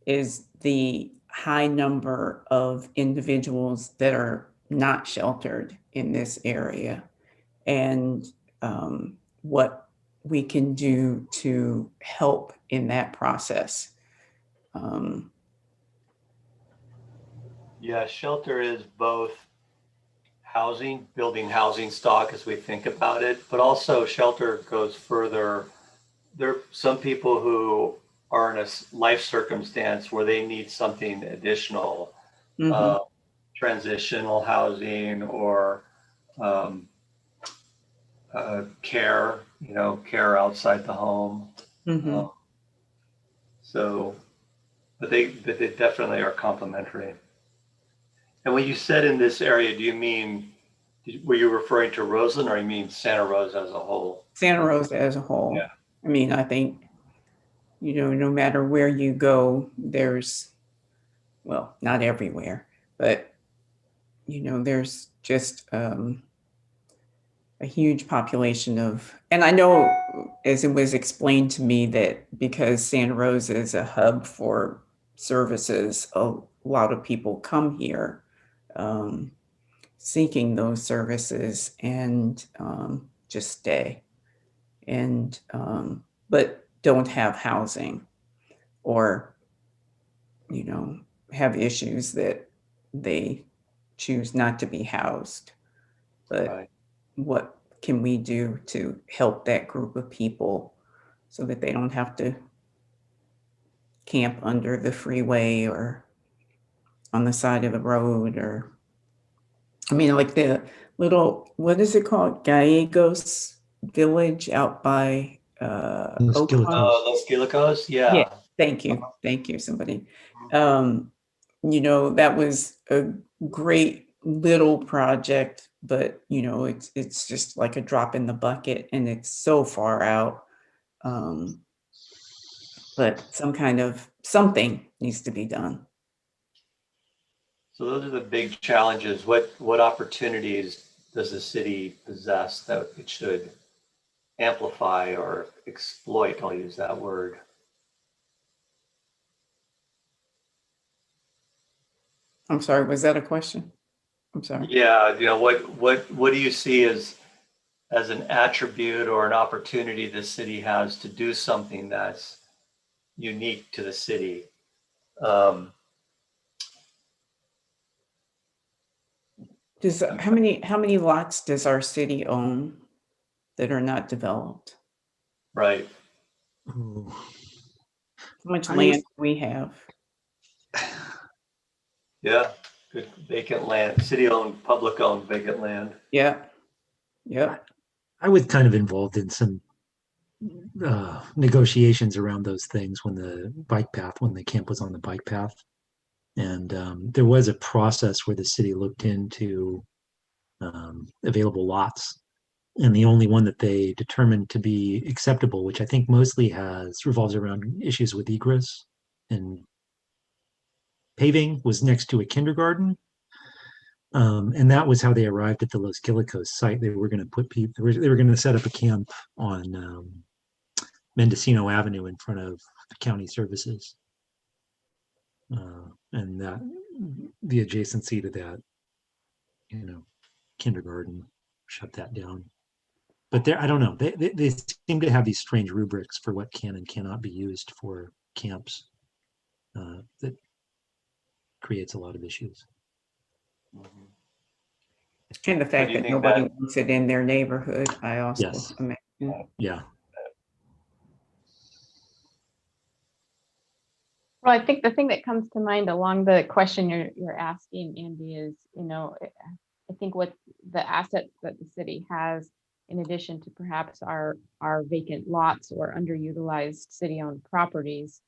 is the high number of individuals that are not sheltered in this area, and what we can do to help in that process. Yeah, shelter is both housing, building housing stock as we think about it, but also shelter goes further. There are some people who are in a life circumstance where they need something additional, transitional housing or care, you know, care outside the home. So, but they definitely are complementary. And when you said in this area, do you mean, were you referring to Roseland or you mean Santa Rosa as a whole? Santa Rosa as a whole. Yeah. I mean, I think, you know, no matter where you go, there's, well, not everywhere, but, you know, there's just a huge population of, and I know as it was explained to me that because Santa Rosa is a hub for services, a lot of people come here seeking those services and just stay, and but don't have housing, or, you know, have issues that they choose not to be housed. But Right. what can we do to help that group of people so that they don't have to camp under the freeway or on the side of the road? Or, I mean, like the little, what is it called? Gallegos village out by Los Oak Gilicos. Farm. Los Gilicos, yeah. Yeah, thank you, somebody. That was a great little project, but it's just like a drop in the bucket and it's so far out. But something needs to be done. So those are the big challenges. What opportunities does the city possess that it should amplify or exploit? I'll use that word. I'm sorry, was that a question? I'm sorry. Yeah, what do you see as an attribute or an opportunity the city has to do something that's unique to the city? How many lots does our city own that are not developed? Right. Ooh. How much land do we have? Yeah, good vacant land, city-owned, public-owned vacant land. Yeah. I was kind of involved in some negotiations around those things when the camp was on the bike path. And there was a process where the city looked into available lots. And the only one that they determined to be acceptable, which I think mostly revolves around issues with egress and paving, was next to a kindergarten. And that was how they arrived at the Los Gilicos site. They were going to they were going to set up a camp on Mendocino Avenue in front of the county services. And that the adjacency to that, kindergarten shut that down. But I don't know. They seem to have these strange rubrics for what can and cannot be used for camps. That creates a lot of issues. And the fact that nobody wants it in their neighborhood, I also imagine. Yeah. Well, I think the thing that comes to mind along the question you're asking, Andy, is, I think what the assets that the city has, in addition to perhaps our vacant lots or underutilized city-owned properties,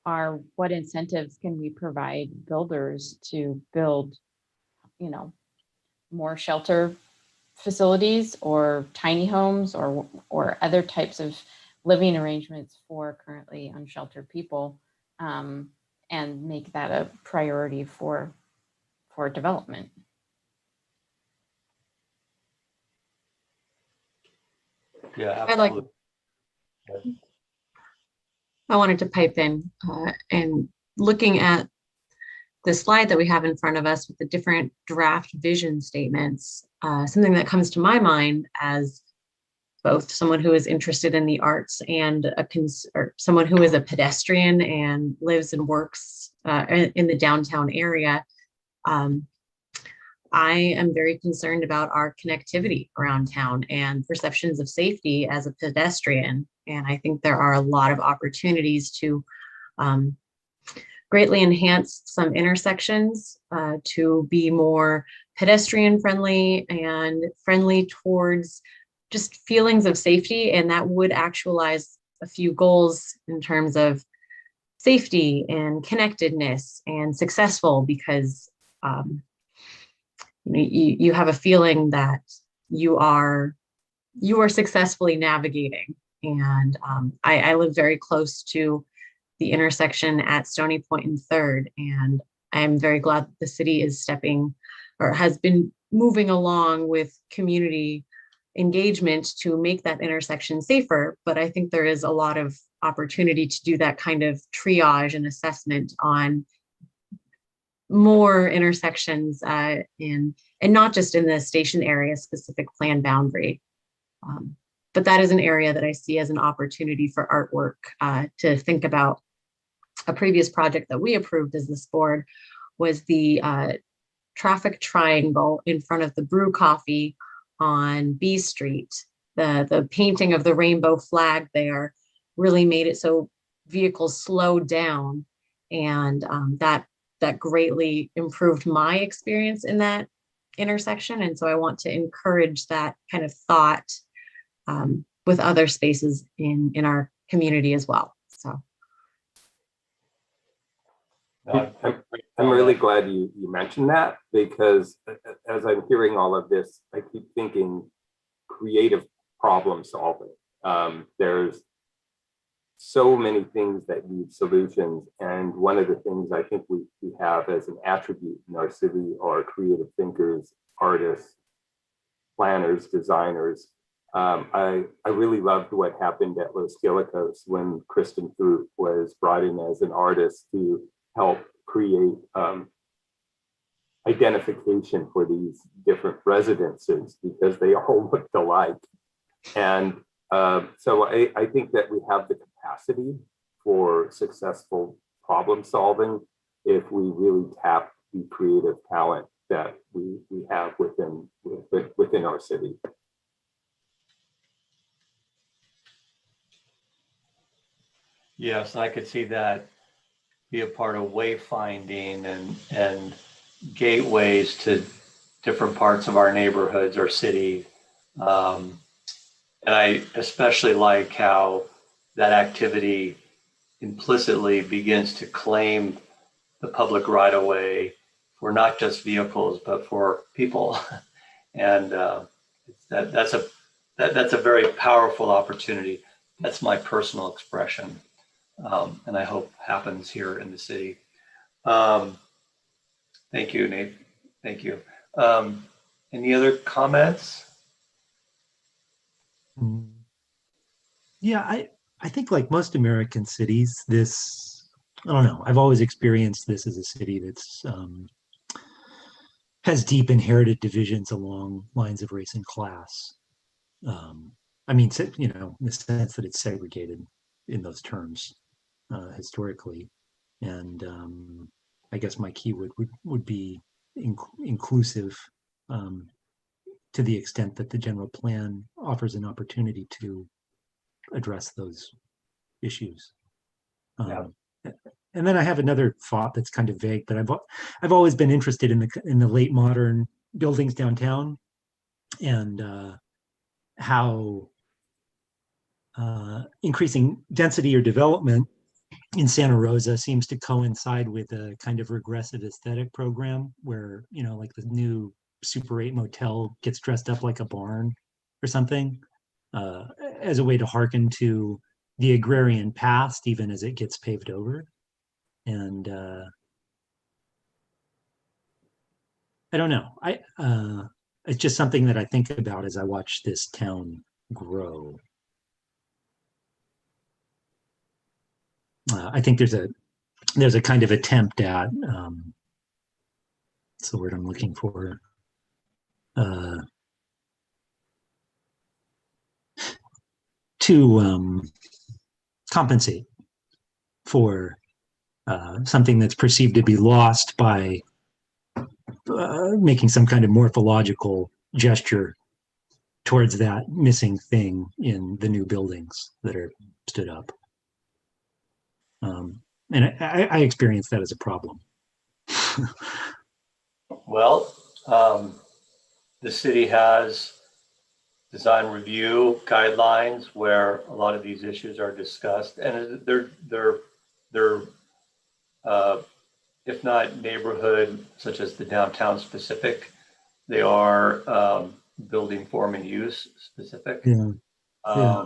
are what incentives can we provide builders to build, more shelter facilities or tiny homes or other types of living arrangements for currently unsheltered people, and make that a priority for development. Yeah, absolutely. I wanted to pipe in and looking at the slide that we have in front of us with the different draft vision statements, something that comes to my mind as both someone who is interested in the arts and or someone who is a pedestrian and lives and works in the downtown area. I am very concerned about our connectivity around town and perceptions of safety as a pedestrian. And I think there are a lot of opportunities to greatly enhance some intersections to be more pedestrian friendly and friendly towards just feelings of safety. And that would actualize a few goals in terms of safety and connectedness and successful, because you have a feeling that you are successfully navigating. And I live very close to the intersection at Stony Point and Third, and I'm very glad that the city is stepping or has been moving along with community engagement to make that intersection safer. But I think there is a lot of opportunity to do that kind of triage and assessment on more intersections and not just in the station area specific plan boundary. But that is an area that I see as an opportunity for artwork to think about. A previous project that we approved as this board was the traffic triangle in front of the Brew Coffee on B Street. The painting of the rainbow flag there really made it so vehicles slowed down, and that greatly improved my experience in that intersection. And so I want to encourage that kind of thought with other spaces in our community as well. So. I'm really glad you mentioned that, because as I'm hearing all of this, I keep thinking creative problem solving. There's so many things that need solutions. And one of the things I think we have as an attribute in our city are creative thinkers, artists, planners, designers. I really loved what happened at Los Guilicos when Kristen Fruit was brought in as an artist to help create identification for these different residences, because they all looked alike. And so I think that we have the capacity for successful problem solving if we really tap the creative talent that we have within our city. Yes, I could see that be a part of wayfinding and gateways to different parts of our neighborhoods or city. And I especially like how that activity implicitly begins to claim the public right of way for not just vehicles, but for people. And that's a very powerful opportunity. That's my personal expression. And I hope happens here in the city. Thank you, Nate. Thank you. Any other comments? Yeah, I think like most American cities, I don't know, I've always experienced this as a city that's has deep inherited divisions along lines of race and class. I mean, in the sense that it's segregated in those terms historically. And I guess my key would be inclusive, to the extent that the general plan offers an opportunity to address those issues. Yeah. And then I have another thought that's kind of vague, but I've always been interested in the late modern buildings downtown, and how increasing density or development in Santa Rosa seems to coincide with a kind of regressive aesthetic program where, like the new Super 8 motel gets dressed up like a barn or something, as a way to hearken to the agrarian past, even as it gets paved over. And I don't know. It's just something that I think about as I watch this town grow. I think there's a kind of attempt at, what's the word I'm looking for? To compensate for something that's perceived to be lost by making some kind of morphological gesture towards that missing thing in the new buildings that are stood up. And I experience that as a problem. Well, the city has design review guidelines where a lot of these issues are discussed, and they're if not neighborhood, such as the downtown specific, they are building form and use specific. Yeah.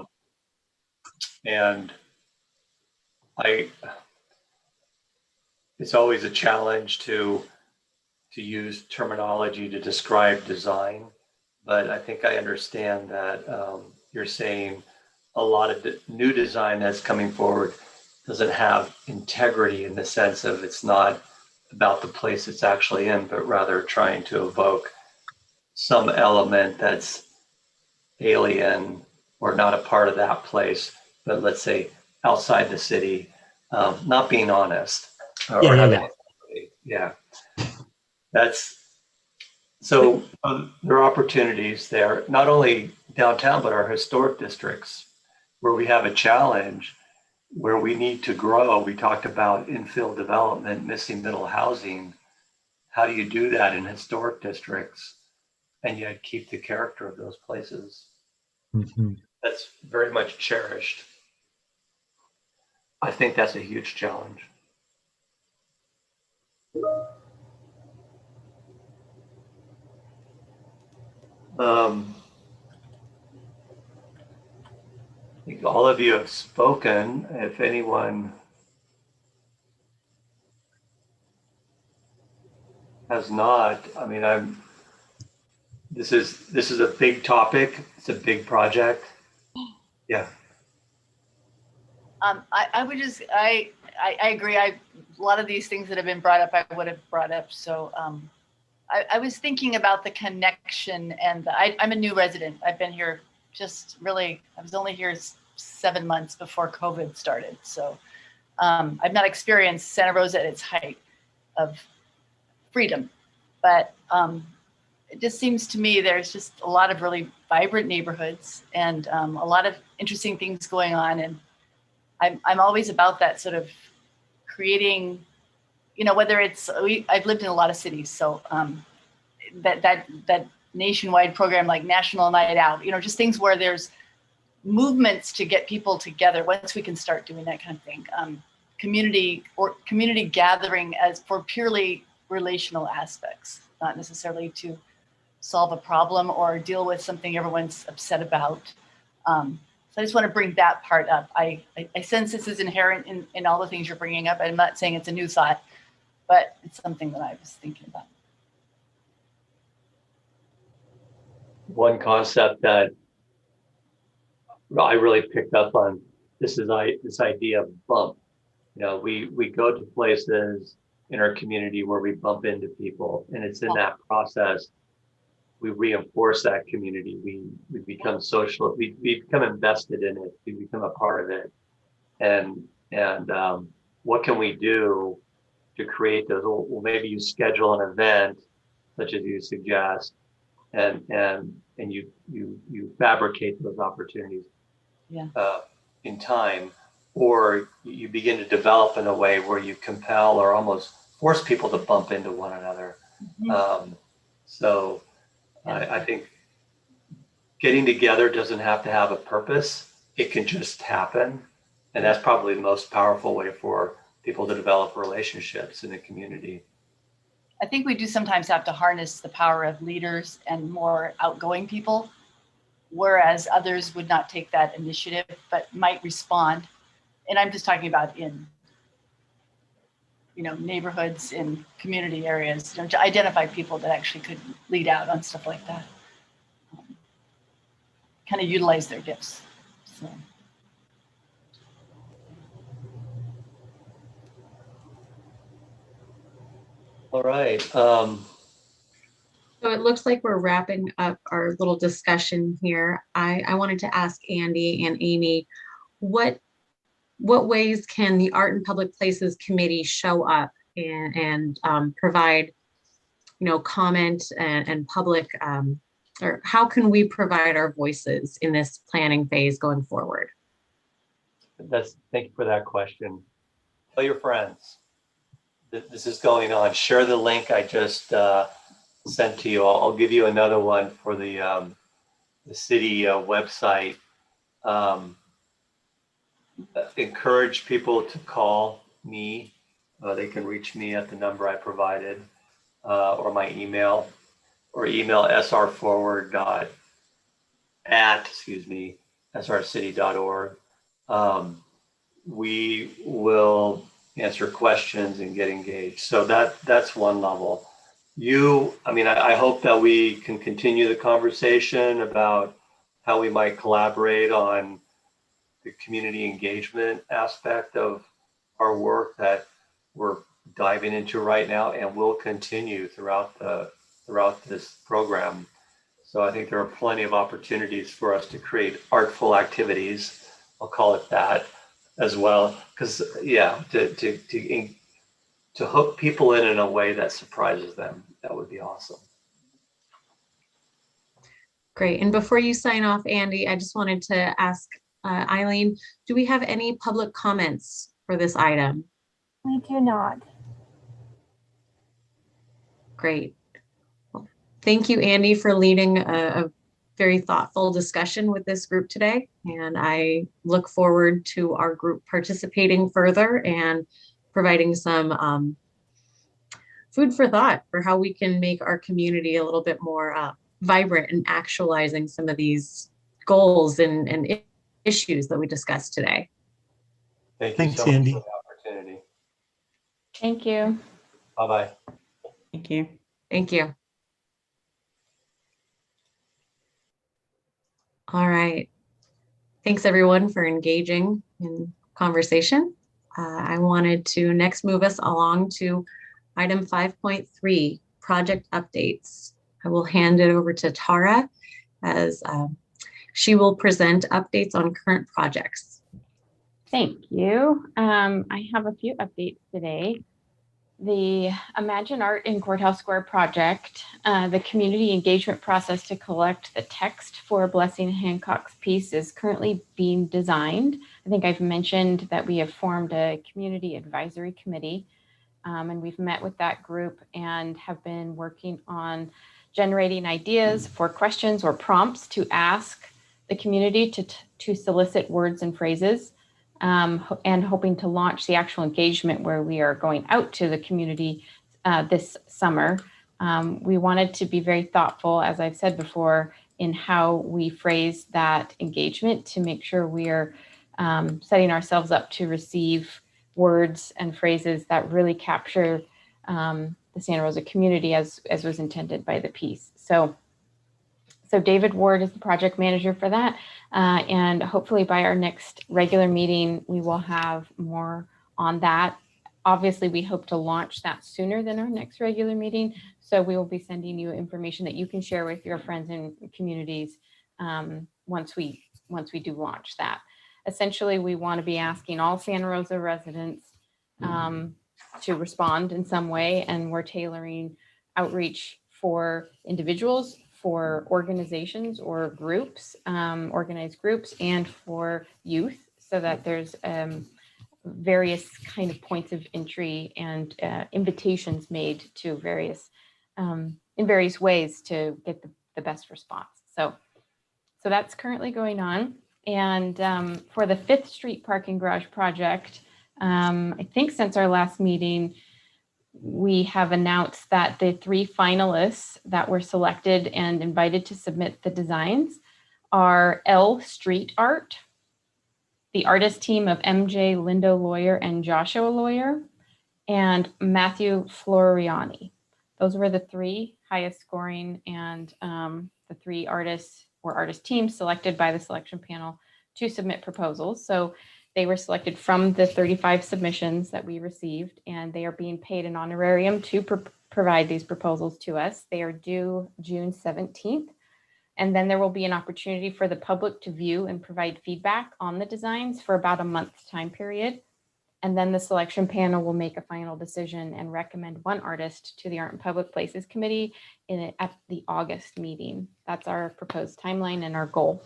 And it's always a challenge to use terminology to describe design, but I think I understand that you're saying a lot of the new design that's coming forward doesn't have integrity in the sense of it's not about the place it's actually in, but rather trying to evoke some element that's alien or not a part of that place, but let's say outside the city, not being honest. Yeah. That's so there are opportunities there, not only downtown, but our historic districts where we have a challenge where we need to grow. We talked about infill development, missing middle housing. How do you do that in historic districts and yet keep the character of those places? Mhm. that's very much cherished. I think that's a huge challenge. I think all of you have spoken. If anyone has not, I mean, this is a big topic. It's a big project. Yeah. I would just, I agree. A lot of these things that have been brought up, I would have brought up. So I was thinking about the connection and I'm a new resident. I've been here just really, I was only here 7 months before COVID started. So I've not experienced Santa Rosa at its height of freedom, but it just seems to me there's just a lot of really vibrant neighborhoods and a lot of interesting things going on. And I'm always about that sort of creating, whether it's, I've lived in a lot of cities. So that nationwide program like National Night Out, just things where there's movements to get people together. Once we can start doing that kind of thing, community gathering as for purely relational aspects, not necessarily to solve a problem or deal with something everyone's upset about. So I just want to bring that part up. I sense this is inherent in all the things you're bringing up. I'm not saying it's a new thought, but it's something that I was thinking about. One concept that I really picked up on, this idea of bump. We go to places in our community where we bump into people, and it's in that process we reinforce that community. We become social. We become invested in it. We become a part of it. And what can we do to create those? Well, maybe you schedule an event, such as you suggest, and you fabricate those opportunities in time, or you begin to develop in a way where you compel or almost force people to bump into one another. I think getting together doesn't have to have a purpose. It can just happen. And that's probably the most powerful way for people to develop relationships in a community. I think we do sometimes have to harness the power of leaders and more outgoing people, whereas others would not take that initiative, but might respond. And I'm just talking about in, neighborhoods, in community areas, to identify people that actually could lead out on stuff like that. Kind of utilize their gifts. So. All right. So it looks like we're wrapping up our little discussion here. I wanted to ask Andy and Amy, what ways can the Art and Public Places Committee show up and provide, comment and public, or how can we provide our voices in this planning phase going forward? Thank you for that question. Tell your friends that this is going on. Share the link I just sent to you. I'll give you another one for the city website. Encourage people to call me. They can reach me at the number I provided, or my email, or email srforward@srcity.org. We will answer questions and get engaged. So that's one level. I hope that we can continue the conversation about how we might collaborate on the community engagement aspect of our work that we're diving into right now and will continue throughout this program. So I think there are plenty of opportunities for us to create artful activities, I'll call it that, as well, because to hook people in a way that surprises them, that would be awesome. Great. And before you sign off, Andy, I just wanted to ask Eileen, do we have any public comments for this item? We do not. Great. Well, thank you, Andy, for leading a very thoughtful discussion with this group today. And I look forward to our group participating further and providing some food for thought for how we can make our community a little bit more vibrant and actualizing some of these goals and issues that we discussed today. Thank you Thanks, so much Andy. for the opportunity. Thank you. Bye-bye. Thank you. Thank you. All right. Thanks everyone for engaging in conversation. I wanted to next move us along to item 5.3, project updates. I will hand it over to Tara as she will present updates on current projects. Thank you. I have a few updates today. The Imagine Art in Courthouse Square project, the community engagement process to collect the text for Blessing Hancock's piece is currently being designed. I think I've mentioned that we have formed a community advisory committee, and we've met with that group and have been working on generating ideas for questions or prompts to ask the community to solicit words and phrases. And hoping to launch the actual engagement where we are going out to the community this summer. We wanted to be very thoughtful, as I've said before, in how we phrase that engagement to make sure we are setting ourselves up to receive words and phrases that really capture the Santa Rosa community as was intended by the piece. So David Ward is the project manager for that. And hopefully by our next regular meeting, we will have more on that. Obviously, we hope to launch that sooner than our next regular meeting. So we will be sending you information that you can share with your friends and communities once we do launch that. Essentially, we want to be asking all Santa Rosa residents to respond in some way, and we're tailoring outreach for individuals, for organizations or groups, organized groups, and for youth, so that there's various kind of points of entry and invitations made to various, in various ways to get the best response. So that's currently going on. And for the 5th Street Parking Garage project, I think since our last meeting, we have announced that the 3 finalists that were selected and invited to submit the designs are L Street Art, the artist team of MJ Lindo Lawyer and Joshua Lawyer, and Matthew Floriani. Those were the 3 highest scoring and the 3 artists or artist teams selected by the selection panel to submit proposals. So they were selected from the 35 submissions that we received, and they are being paid an honorarium to provide these proposals to us. They are due June 17th. And then there will be an opportunity for the public to view and provide feedback on the designs for about a month's time period. And then the selection panel will make a final decision and recommend one artist to the Art and Public Places Committee at the August meeting. That's our proposed timeline and our goal.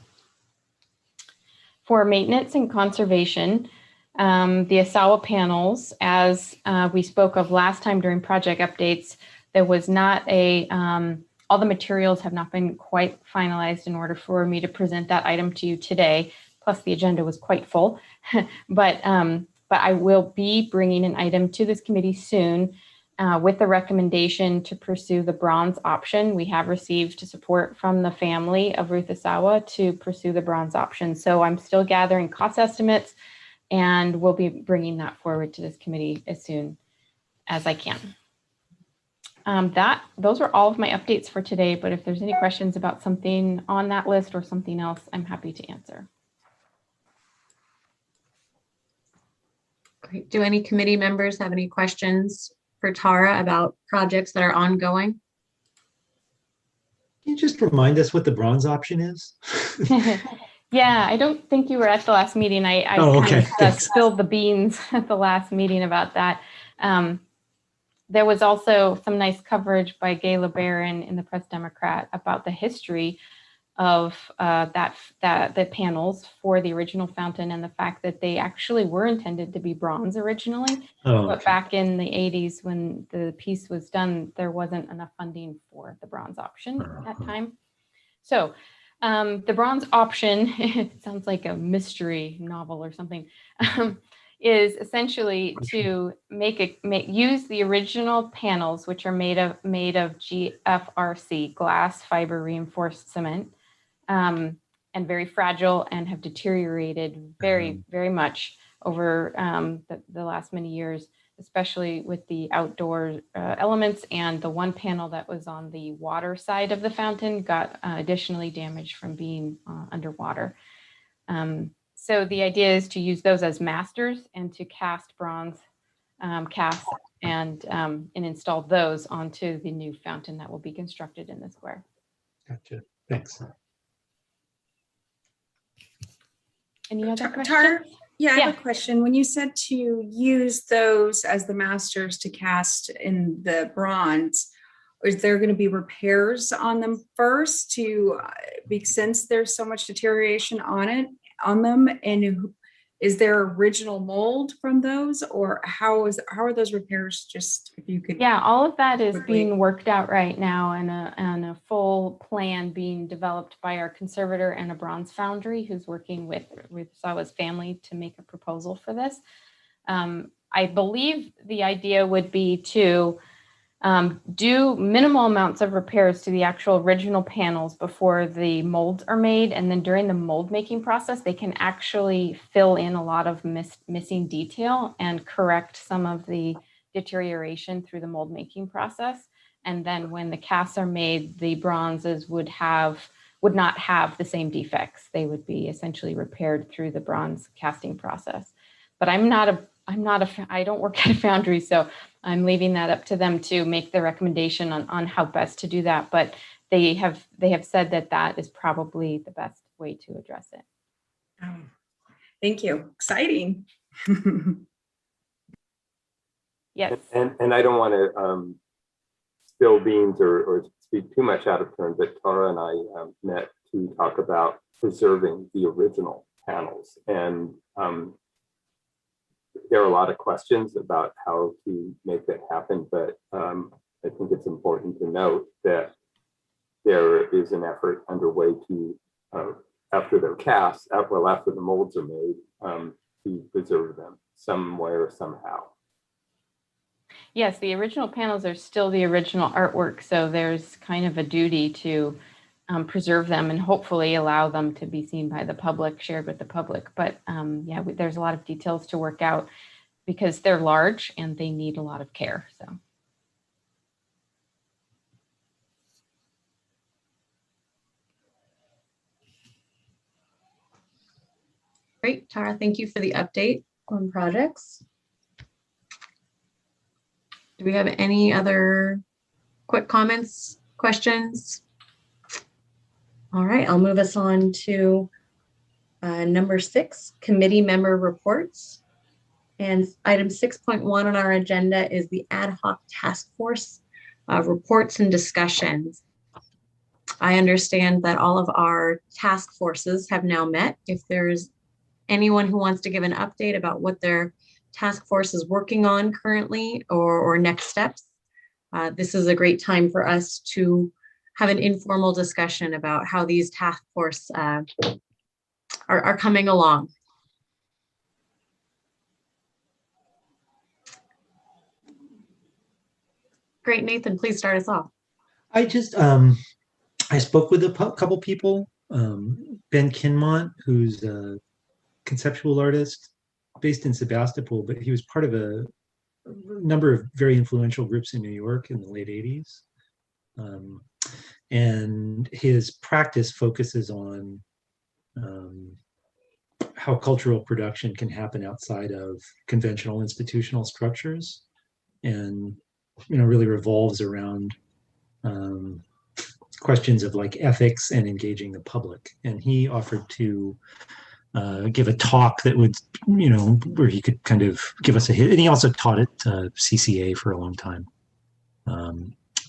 For maintenance and conservation, the Asawa panels, as we spoke of last time during project updates, there was not all the materials have not been quite finalized in order for me to present that item to you today. Plus the agenda was quite full, but I will be bringing an item to this committee soon with the recommendation to pursue the bronze option. We have received support from the family of Ruth Asawa to pursue the bronze option. So I'm still gathering cost estimates, and we'll be bringing that forward to this committee as soon as I can. Those are all of my updates for today, but if there's any questions about something on that list or something else, I'm happy to answer. Great. Do any committee members have any questions for Tara about projects that are ongoing? Can you just remind us what the bronze option is? Yeah, I don't think you were at the last meeting. I kind of spilled the beans at the last meeting about that. There was also some nice coverage by Gay LeBaron in the Press Democrat about the history of the panels for the original fountain and the fact that they actually were intended to be bronze originally. But back in the 80s when the piece was done, there wasn't enough funding for the bronze option at that time. So The bronze option, it sounds like a mystery novel or something, is essentially to use the original panels, which are made of GFRC, glass fiber reinforced cement, and very fragile and have deteriorated very, very much over the last many years, especially with the outdoor elements, and the one panel that was on the water side of the fountain got additionally damaged from being underwater. So the idea is to use those as masters and to cast bronze casts and install those onto the new fountain that will be constructed in the square. Gotcha. Thanks. Any other Tara, questions? yeah, I have a question. When you said to use those as the masters to cast in the bronze, is there going to be repairs on them first to, since there's so much deterioration on them, and is there original mold from those, or how are those repairs? Just if you could. Yeah, all of that is quickly. being worked out right now, and a full plan being developed by our conservator and a bronze foundry who's working with Sawa's family to make a proposal for this. I believe the idea would be to do minimal amounts of repairs to the actual original panels before the molds are made. And then during the mold making process, they can actually fill in a lot of missing detail and correct some of the deterioration through the mold making process. And then when the casts are made, the bronzes would not have the same defects. They would be essentially repaired through the bronze casting process. But I don't work at a foundry, so I'm leaving that up to them to make the recommendation on how best to do that. But they have said that is probably the best way to address it. Thank you. Exciting. Yes. And I don't want to spill beans or speak too much out of turn, but Tara and I met to talk about preserving the original panels. And there are a lot of questions about how to make that happen, but I think it's important to note that there is an effort underway to, after they're cast, after the molds are made, to preserve them somewhere, somehow. Yes, the original panels are still the original artwork, so there's kind of a duty to preserve them and hopefully allow them to be seen by the public, shared with the public. But yeah, there's a lot of details to work out because they're large and they need a lot of care. So. Great, Tara, thank you for the update on projects. Do we have any other quick comments, questions? All right, I'll move us on to number 6, committee member reports. And item 6.1 on our agenda is the ad hoc task force reports and discussions. I understand that all of our task forces have now met. If there's anyone who wants to give an update about what their task force is working on currently or next steps, this is a great time for us to have an informal discussion about how these task force are coming along. Great, Nathan, please start us off. I just, I spoke with a couple people, Ben Kinmont, who's a conceptual artist based in Sebastopol, but he was part of a number of very influential groups in New York in the late 80s. And his practice focuses on how cultural production can happen outside of conventional institutional structures, and really revolves around questions of like ethics and engaging the public. And he offered to give a talk that would, where he could kind of give us a hit. And he also taught at CCA for a long time.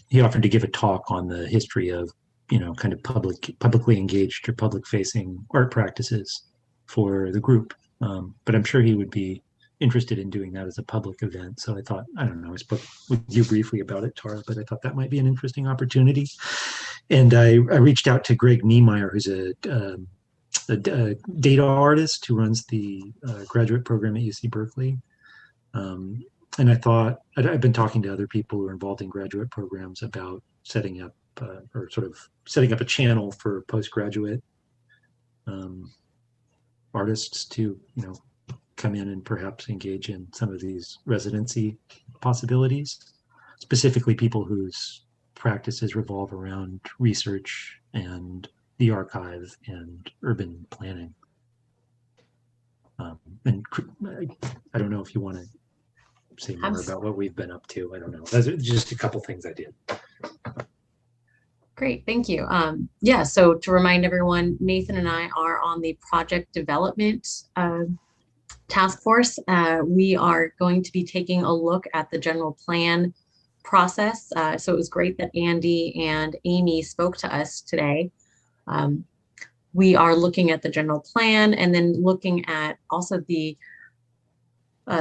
He offered to give a talk on the history of, kind of publicly engaged or public facing art practices for the group. But I'm sure he would be interested in doing that as a public event. So I thought, I don't know, I spoke with you briefly about it, Tara, but I thought that might be an interesting opportunity. And I reached out to Greg Niemeyer, who's a data artist who runs the graduate program at UC Berkeley. And I thought, I've been talking to other people who are involved in graduate programs about setting up or sort of setting up a channel for postgraduate artists to, come in and perhaps engage in some of these residency possibilities, specifically people whose practices revolve around research and the archive and urban planning. And I don't know if you want to say more about what we've been up to. I don't know. Those are just a couple things I did. Great, thank you. Yeah, so to remind everyone, Nathan and I are on the project development task force. We are going to be taking a look at the general plan process. So it was great that Andy and Amy spoke to us today. We are looking at the general plan and then looking at also the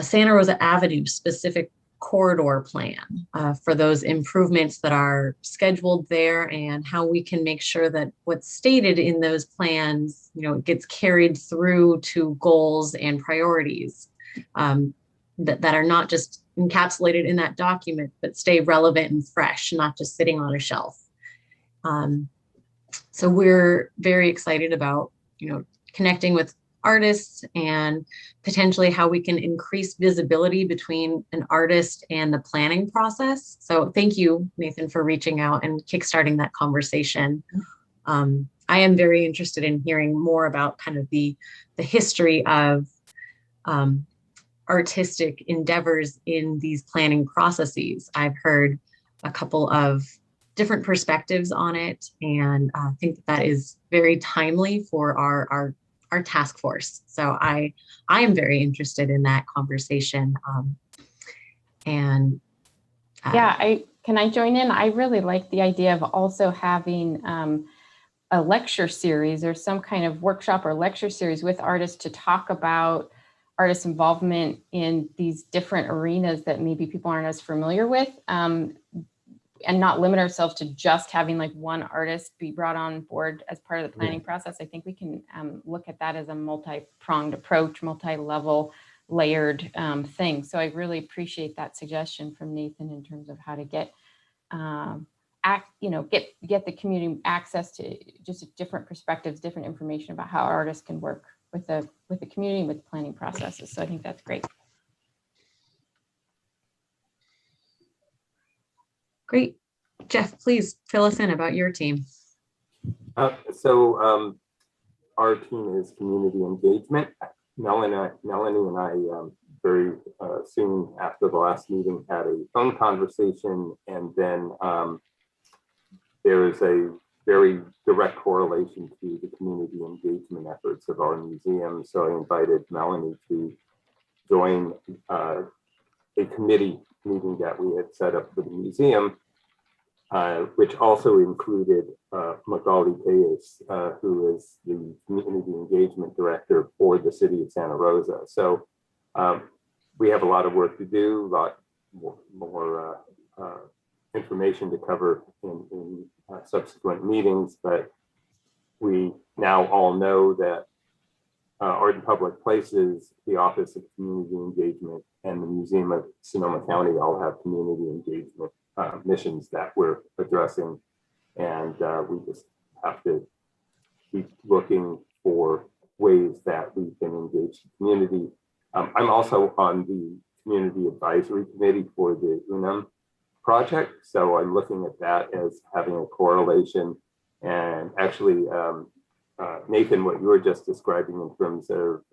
Santa Rosa Avenue specific corridor plan for those improvements that are scheduled there, and how we can make sure that what's stated in those plans, gets carried through to goals and priorities that are not just encapsulated in that document, but stay relevant and fresh, not just sitting on a shelf. So we're very excited about, connecting with artists and potentially how we can increase visibility between an artist and the planning process. So thank you, Nathan, for reaching out and kickstarting that conversation. I am very interested in hearing more about kind of the history of artistic endeavors in these planning processes. I've heard a couple of different perspectives on it, and I think that is very timely for our task force. So I am very interested in that conversation. Can I join in? I really like the idea of also having a lecture series or some kind of workshop or lecture series with artists to talk about artist involvement in these different arenas that maybe people aren't as familiar with. And not limit ourselves to just having like one artist be brought on board as part of the planning process. I think we can look at that as a multi-pronged approach, multi-level layered thing. So I really appreciate that suggestion from Nathan in terms of how to get the community access to just different perspectives, different information about how artists can work with the community and with planning processes. So I think that's great. Great. Jeff, please fill us in about your team. So our team is community engagement. Melanie and I very soon after the last meeting had a phone conversation, and then there is a very direct correlation to the community engagement efforts of our museum. So I invited Melanie to join a committee meeting that we had set up for the museum, which also included Magali Tejas, who is the community engagement director for the city of Santa Rosa. So we have a lot of work to do, a lot more information to cover in subsequent meetings, but we now all know that Art in Public Places, the Office of Community Engagement, and the Museum of Sonoma County all have community engagement missions that we're addressing, and we just have to keep looking for ways that we can engage the community. I'm also on the Community Advisory Committee for the UNAM project, so I'm looking at that as having a correlation. And actually, Nathan, what you were just describing in terms of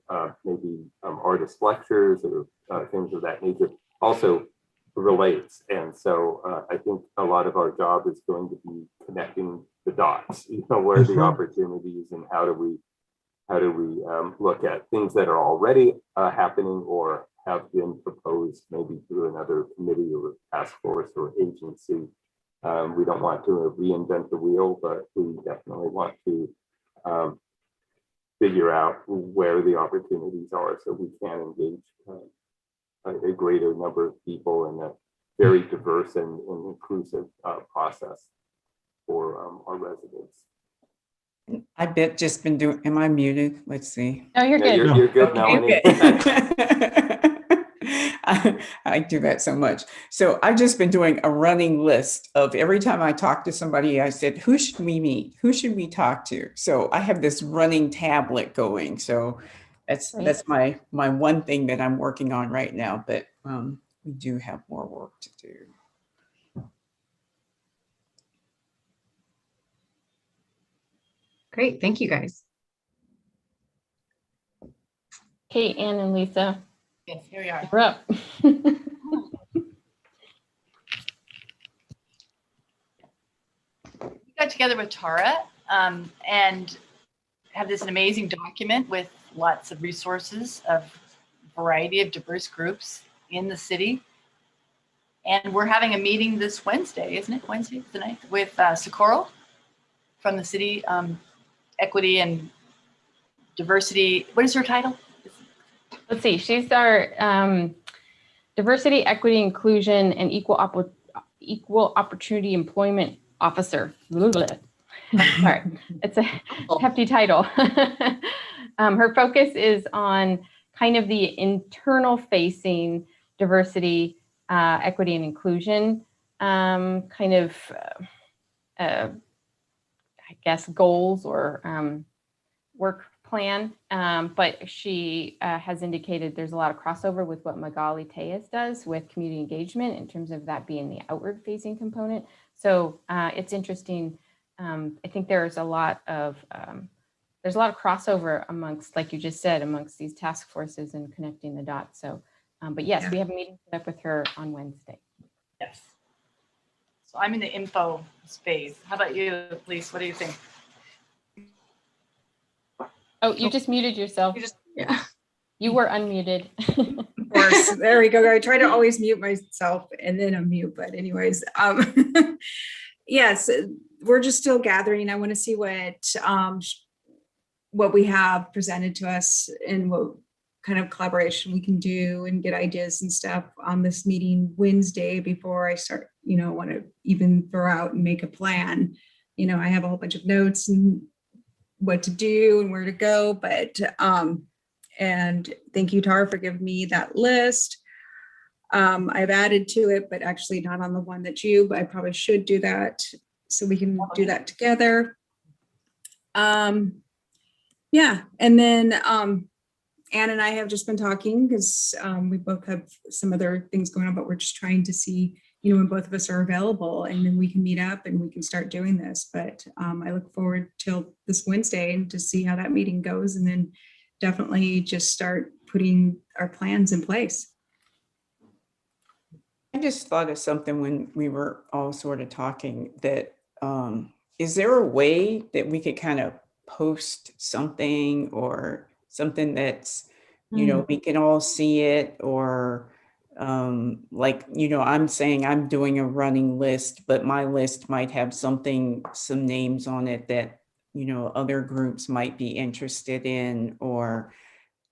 maybe artist lectures or things of that nature also relates. And so I think a lot of our job is going to be connecting the dots, where are the opportunities, and how do we look at things that are already happening or have been proposed maybe through another committee or task force or agency. We don't want to reinvent the wheel, but we definitely want to figure out where the opportunities are so we can engage a greater number of people in a very diverse and inclusive process. for our residents. I bet just been doing, am I muted? Let's see. No, you're No, good. you're good, Okay, Melanie. I do that so much. So I've just been doing a running list of every time I talk to somebody, I said, who should we meet? Who should we talk to? So I have this running tablet going. So that's my one thing that I'm working on right now, but we do have more work to do. Great, thank you guys. Kate, Ann, and Lisa, Yes, here we are. you're up. We got together with Tara and have this amazing document with lots of resources of a variety of diverse groups in the city. And we're having a meeting this Wednesday, isn't it? Wednesday tonight with Socorro from the city equity and diversity. What is her title? Let's see, she's our diversity, equity, inclusion, and equal opportunity employment officer. Sorry, it's a hefty title. Her focus is on kind of the internal facing diversity, equity, and inclusion kind of, I guess, goals or work plan. But she has indicated there's a lot of crossover with what Magali Tejas does with community engagement in terms of that being the outward facing component. So it's interesting. I think there's a lot of crossover amongst, like you just said, amongst these task forces and connecting the dots. So, but yes, we have a meeting set up with her on Wednesday. Yes. So I'm in the info phase. How about you, Lise? What do you think? Oh, you just muted yourself. Yeah. You were unmuted. Of course, there we go. I try to always mute myself and then unmute, but anyways, yes, we're just still gathering. I want to see what we have presented to us and what kind of collaboration we can do and get ideas and stuff on this meeting Wednesday before I start, want to even throw out and make a plan. I have a whole bunch of notes and what to do and where to go, but and thank you, Tara, for giving me that list. I've added to it, but actually not on the one but I probably should do that so we can do that together. Yeah, and then Ann and I have just been talking because we both have some other things going on, but we're just trying to see, when both of us are available, and then we can meet up and we can start doing this. But I look forward till this Wednesday and to see how that meeting goes, and then definitely just start putting our plans in place. I just thought of something when we were all sort of talking that, is there a way that we could kind of post something or something that's, we can all see it, or I'm saying I'm doing a running list, but my list might have some names on it that, other groups might be interested in, or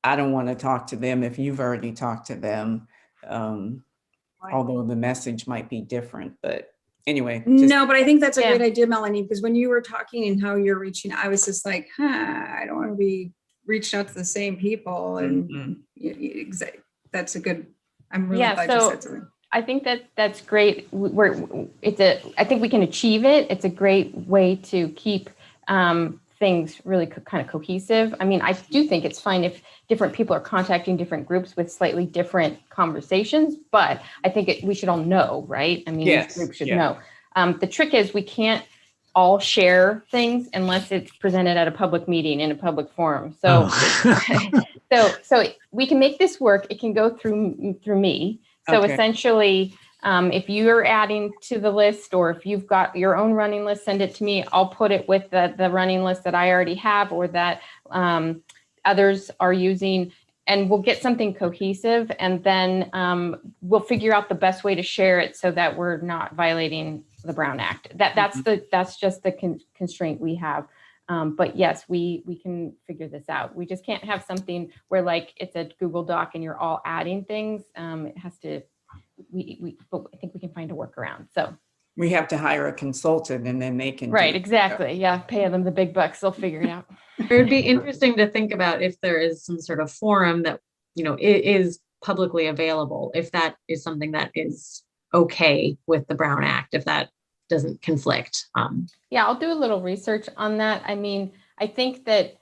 I don't want to talk to them if you've already talked to them. Although the message might be different, but anyway. No, but I think that's a great idea, Melanie, because when you were talking and how you're reaching, I was just like, I don't want to be reached out to the same people. And that's a good, I'm really glad you said something. I think that's great. I think we can achieve it. It's a great way to keep things really kind of cohesive. I mean, I do think it's fine if different people are contacting different groups with slightly different conversations, but I think we should all know, right? I mean, yes, these groups should know. The trick is we can't all share things unless it's presented at a public meeting in a public forum. So, so we can make this work. It can go through me. So essentially, if you're adding to the list, or if you've got your own running list, send it to me. I'll put it with the running list that I already have, or that others are using, and we'll get something cohesive. And then we'll figure out the best way to share it so that we're not violating the Brown Act. That's just the constraint we have. But yes, we can figure this out. We just can't have something where like it's a Google Doc and you're all adding things. It has to. But I think we can find a workaround. So We have to hire a consultant and then they can. do Right, it. exactly. Yeah, pay them the big bucks. They'll figure it out. It would be interesting to think about if there is some sort of forum that, is publicly available, if that is something that is okay with the Brown Act, if that doesn't conflict. Yeah, I'll do a little research on that. I mean, I think that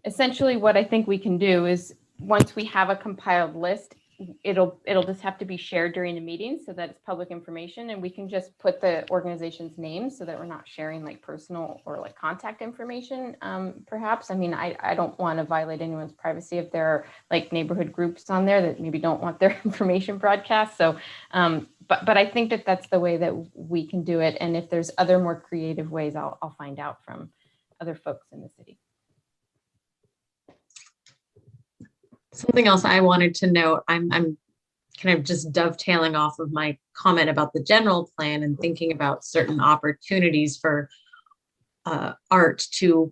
essentially what I think we can do is once we have a compiled list, it'll just have to be shared during the meeting so that it's public information, and we can just put the organization's names so that we're not sharing like personal or like contact information. Perhaps, I mean, I don't want to violate anyone's privacy if there are like neighborhood groups on there that maybe don't want their information broadcast. So, but I think that that's the way that we can do it. And if there's other more creative ways, I'll find out from other folks in the city. Something else I wanted to note, I'm kind of just dovetailing off of my comment about the general plan and thinking about certain opportunities for art to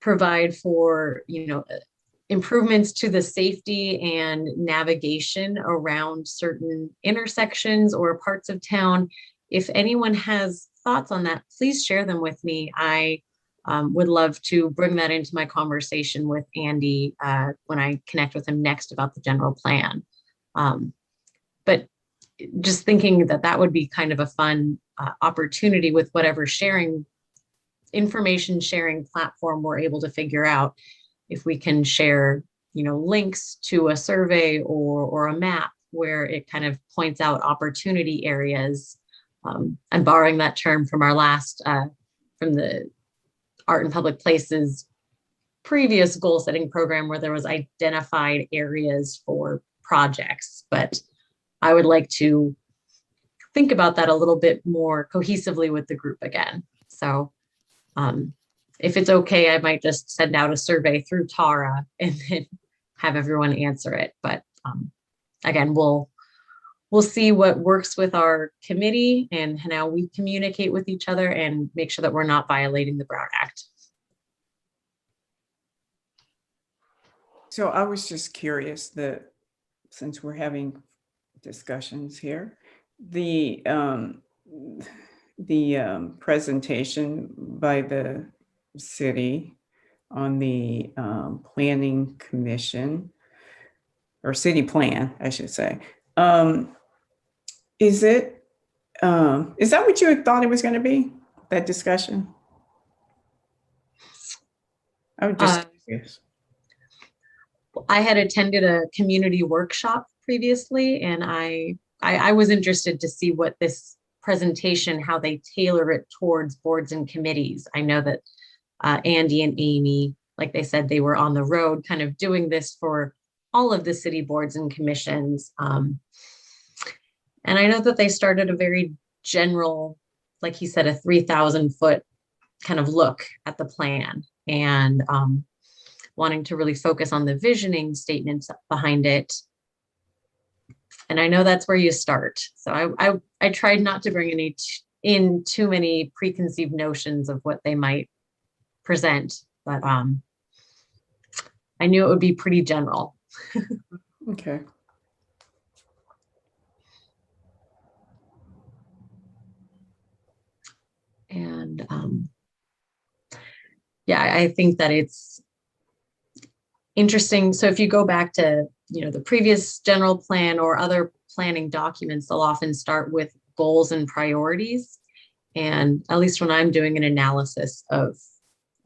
provide for, improvements to the safety and navigation around certain intersections or parts of town. If anyone has thoughts on that, please share them with me. I would love to bring that into my conversation with Andy when I connect with him next about the general plan. But just thinking that would be kind of a fun opportunity with whatever information sharing platform we're able to figure out. If we can share, links to a survey or a map where it kind of points out opportunity areas. I'm borrowing that term from our last, from the Art in Public Places previous goal setting program where there was identified areas for projects, but I would like to think about that a little bit more cohesively with the group again. So if it's okay, I might just send out a survey through Tara and then have everyone answer it. But again, we'll see what works with our committee and how we communicate with each other and make sure that we're not violating the Brown Act. So I was just curious that since we're having discussions here, the presentation by the city on the planning commission or city plan, I should say. Is that what you had thought it was going to be? That discussion? I was just curious. I had attended a community workshop previously, and I was interested to see what this presentation, how they tailor it towards boards and committees. I know that Andy and Amy, like they said, they were on the road kind of doing this for all of the city boards and commissions. And I know that they started a very general, like he said, a 3,000 foot kind of look at the plan and wanting to really focus on the visioning statements behind it. And I know that's where you start. So I tried not to bring in too many preconceived notions of what they might present, but I knew it would be pretty general. Okay. And yeah, I think that it's interesting. So if you go back to, the previous general plan or other planning documents, they'll often start with goals and priorities. And at least when I'm doing an analysis of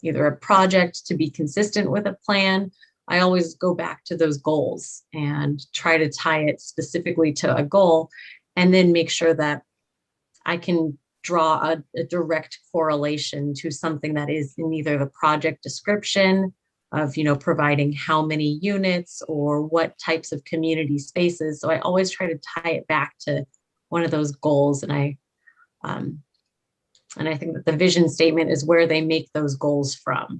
either a project to be consistent with a plan, I always go back to those goals and try to tie it specifically to a goal, and then make sure that I can draw a direct correlation to something that is in either the project description of, providing how many units or what types of community spaces. So I always try to tie it back to one of those goals. And I think that the vision statement is where they make those goals from.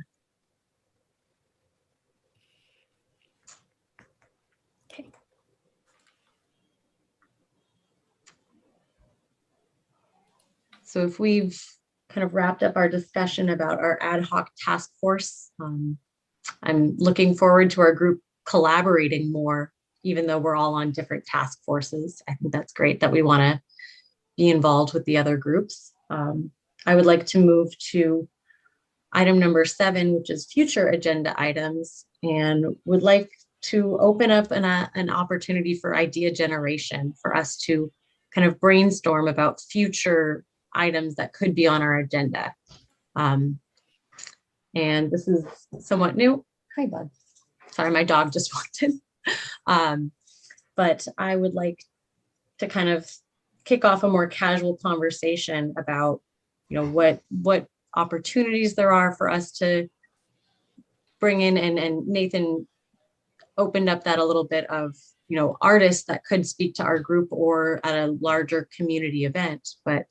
Okay. So if we've kind of wrapped up our discussion about our ad hoc task force, I'm looking forward to our group collaborating more, even though we're all on different task forces. I think that's great that we want to be involved with the other groups. I would like to move to item number 7, which is future agenda items, and would like to open up an opportunity for idea generation for us to kind of brainstorm about future items that could be on our agenda. And this is somewhat new. Hi, bud. Sorry, my dog just walked in. But I would like to kind of kick off a more casual conversation about, you know, what opportunities there are for us to bring in, and Nathan opened up that a little bit of, you know, artists that could speak to our group or at a larger community event. But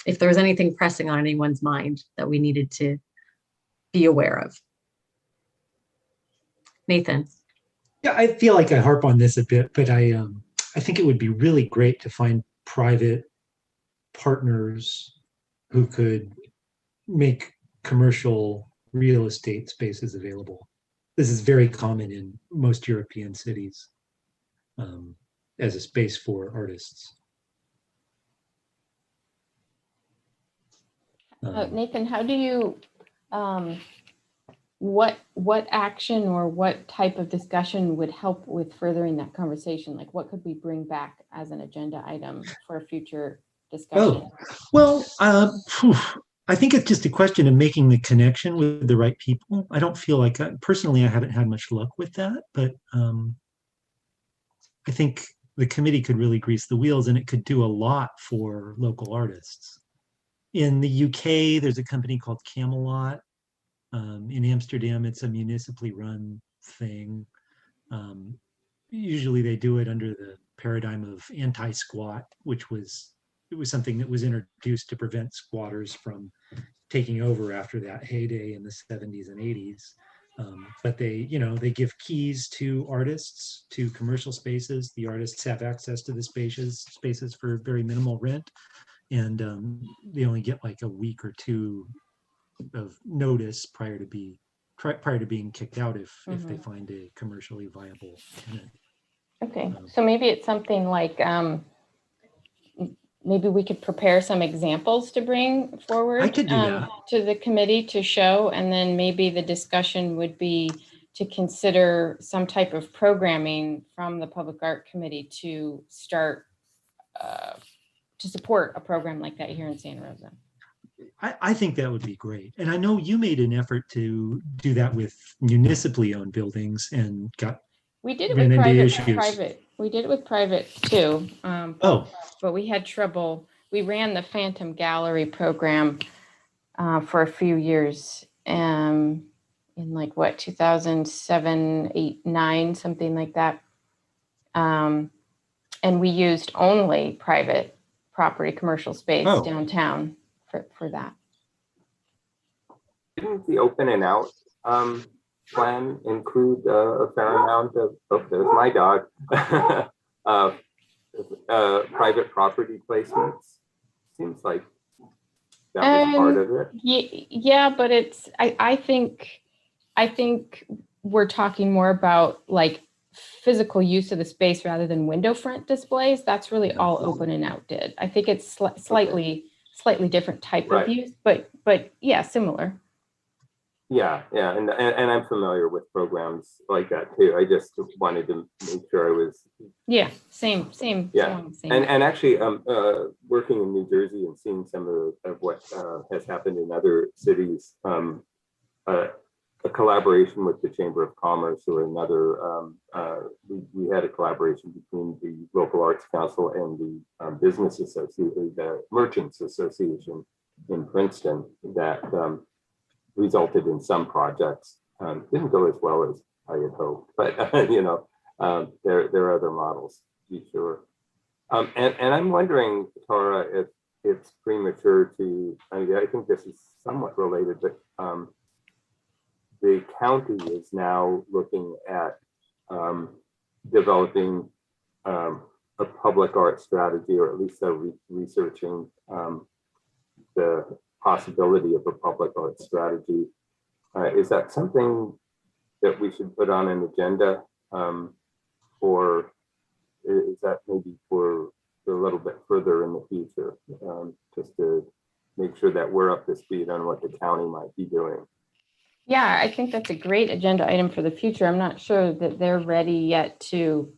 if there was anything pressing on anyone's mind that we needed to be aware of. Nathan. Yeah, I feel like I harp on this a bit, but I think it would be really great to find private partners who could make commercial real estate spaces available. This is very common in most European cities as a space for artists. Nathan, how do you, what action or what type of discussion would help with furthering that conversation? Like, what could we bring back as an agenda item for a future discussion? Oh, well, I think it's just a question of making the connection with the right people. I don't feel like, personally, I haven't had much luck with that, but I think the committee could really grease the wheels, and it could do a lot for local artists. In the UK, there's a company called Camelot. In Amsterdam, it's a municipally run thing. Usually they do it under the paradigm of anti-squat, which was something that was introduced to prevent squatters from taking over after that heyday in the 70s and 80s. But they give keys to artists to commercial spaces. The artists have access to the spaces for very minimal rent, and they only get like a week or two of notice prior to being kicked out if they find a commercially viable tenant. Okay, so maybe it's something like, maybe we could prepare some examples to bring forward I could do that. To the committee to show, and then maybe the discussion would be to consider some type of programming from the Public Art Committee to start to support a program like that here in Santa Rosa. I think that would be great. And I know you made an effort to do that with municipally owned buildings and got We did it ran with into private. issues. We did it with private too. Oh, But we had trouble. We ran the Phantom Gallery program for a few years in like what, 2007, 8, 9, something like that. And we used only private property, commercial space downtown for that. Didn't the open and out plan include a fair amount of, there's my dog, private property placements? Seems like that was part of it. Yeah, but it's, I think we're talking more about like physical use of the space rather than window front displays. That's really all open and out did. I think it's slightly different type of use, but yeah, similar. Yeah, and I'm familiar with programs like that too. I just wanted to make sure I was. Yeah, same. Yeah, same. And actually, working in New Jersey and seeing some of what has happened in other cities, a collaboration with the Chamber of Commerce or another, we had a collaboration between the Local Arts Council and the Business Association, the Merchants Association in Princeton that resulted in some projects. Didn't go as well as I had hoped, but there are other models, to be sure. And I'm wondering, Tara, if it's premature to, I think this is somewhat related, but the county is now looking at developing a public art strategy, or at least they're researching the possibility of a public art strategy. Is that something that we should put on an agenda, or is that maybe for a little bit further in the future, just to make sure that we're up to speed on what the county might be doing. Yeah, I think that's a great agenda item for the future. I'm not sure that they're ready yet to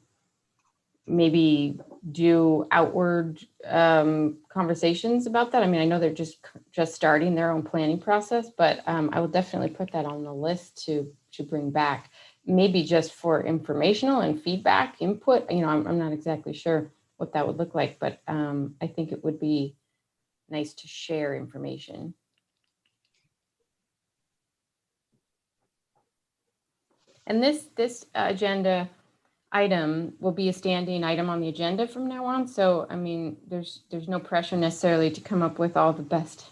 maybe do outward conversations about that. I mean, I know they're just starting their own planning process, but I will definitely put that on the list to bring back, maybe just for informational and feedback input. You know, I'm not exactly sure what that would look like, but I think it would be nice to share information. And this agenda item will be a standing item on the agenda from now on. So, I mean, there's no pressure necessarily to come up with all the best,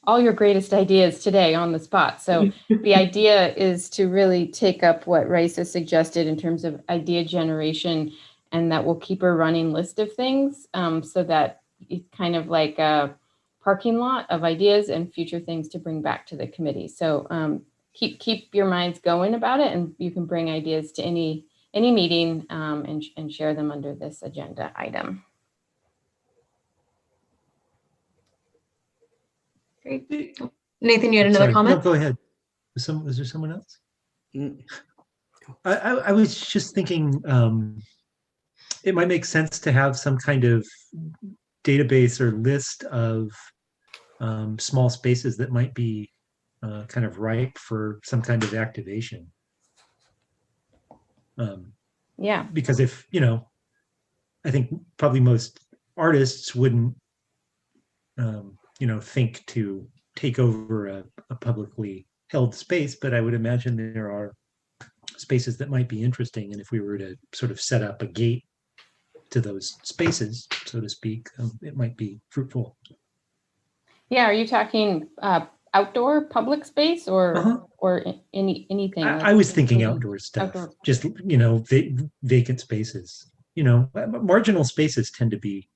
all your greatest ideas today on the spot. So the idea is to really take up what Rosa suggested in terms of idea generation, and that we'll keep a running list of things so that it's kind of like a parking lot of ideas and future things to bring back to the committee. So keep your minds going about it, and you can bring ideas to any meeting and share them under this agenda item. Great. Nathan, you had another Sorry, comment? No, go ahead. Was there someone else? I was just thinking it might make sense to have some kind of database or list of small spaces that might be kind of ripe for some kind of activation. Yeah. Because if, you know, I think probably most artists wouldn't, you know, think to take over a publicly held space, but I would imagine there are spaces that might be interesting. And if we were to sort of set up a gate to those spaces, so to speak, it might be fruitful. Yeah. Are you talking outdoor public space or anything? I was thinking outdoor stuff, just, you know, vacant spaces. You know, marginal spaces tend to be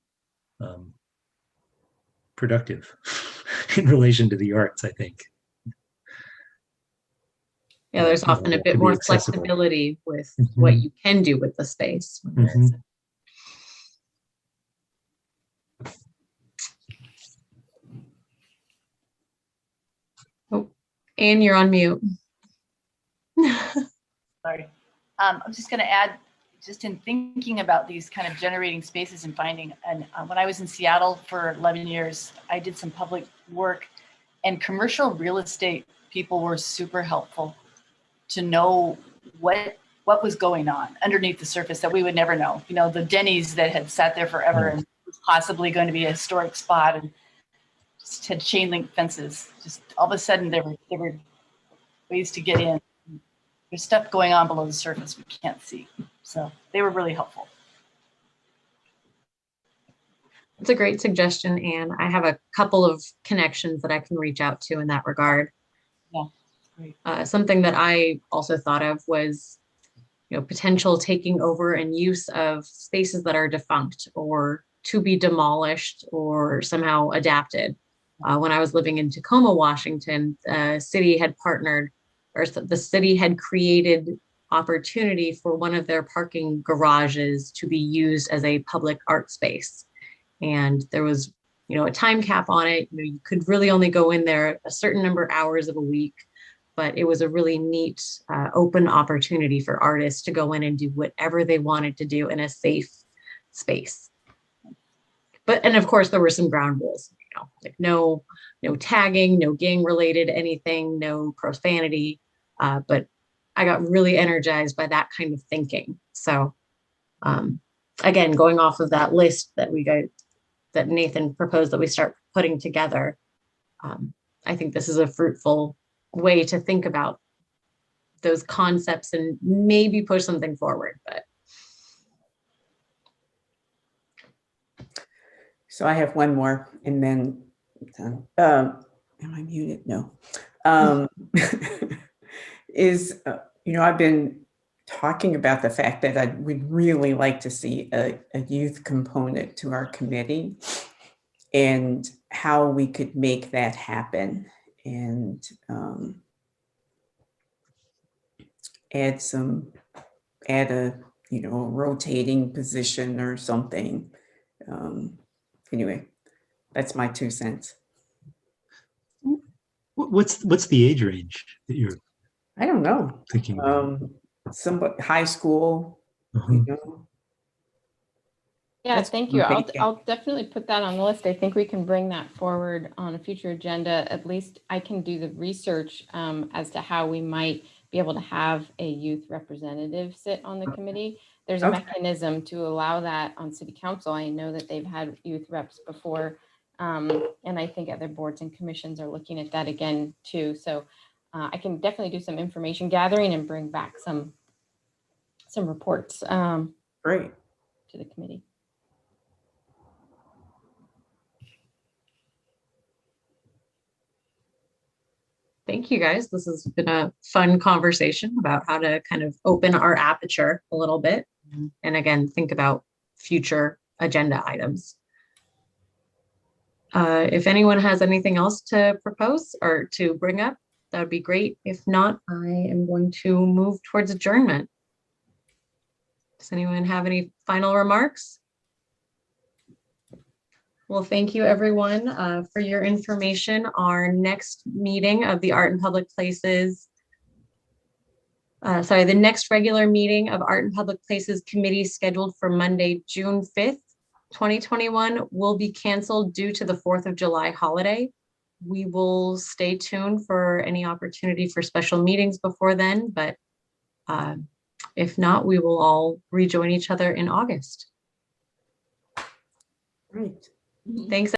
productive in relation to the arts, I think. Yeah, there's You know, often a it bit can be more accessible. flexibility with what you can do with the space. Oh, Anne, you're on mute. Sorry. I'm just going to add, just in thinking about these kind of generating spaces and finding, and when I was in Seattle for 11 years, I did some public work, and commercial real estate people were super helpful to know what was going on underneath the surface that we would never know. You know, the Denny's that had sat there forever and was possibly going to be a historic spot and just had chain link fences. Just all of a sudden there were ways to get in. There's stuff going on below the surface we can't see. So they were really helpful. It's a great suggestion, Anne. I have a couple of connections that I can reach out to in that regard. Yeah, great. Something that I also thought of was, you know, potential taking over and use of spaces that are defunct or to be demolished or somehow adapted. When I was living in Tacoma, Washington, the city had partnered, or the city had created opportunity for one of their parking garages to be used as a public art space. And there was, you know, a time cap on it. You know, you could really only go in there a certain number of hours of a week, but it was a really neat open opportunity for artists to go in and do whatever they wanted to do in a safe space. But, and of course there were some ground rules, you know, like no tagging, no gang related anything, no profanity. But I got really energized by that kind of thinking. So again, going off of that list that that Nathan proposed that we start putting together, I think this is a fruitful way to think about those concepts and maybe push something forward. But So I have one more, and then am I muted? No. You know, I've been talking about the fact that I would really like to see a youth component to our committee and how we could make that happen, and add a, you know, a rotating position or something Anyway, that's my 2 cents. What's the age range that you're I don't know. thinking about? Somebody high school, you know. Yeah, That's thank what you. I'm I'll, thinking. I'll definitely put that on the list. I think we can bring that forward on a future agenda. At least I can do the research as to how we might be able to have a youth representative sit on the committee. There's a Okay. mechanism to allow that on city council. I know that they've had youth reps before. And I think other boards and commissions are looking at that again too. So I can definitely do some information gathering and bring back some reports Great. to the committee. Thank you, guys. This has been a fun conversation about how to kind of open our aperture a little bit. And again, think about future agenda items. If anyone has anything else to propose or to bring up, that would be great. If not, I am going to move towards adjournment. Does anyone have any final remarks? Well, thank you everyone for your information. Our next meeting of the Art and Public Places, the next regular meeting of Art and Public Places Committee scheduled for Monday, June 5th, 2021 will be canceled due to the 4th of July holiday. We will stay tuned for any opportunity for special meetings before then, but if not, we will all rejoin each other in August. Great. Thanks.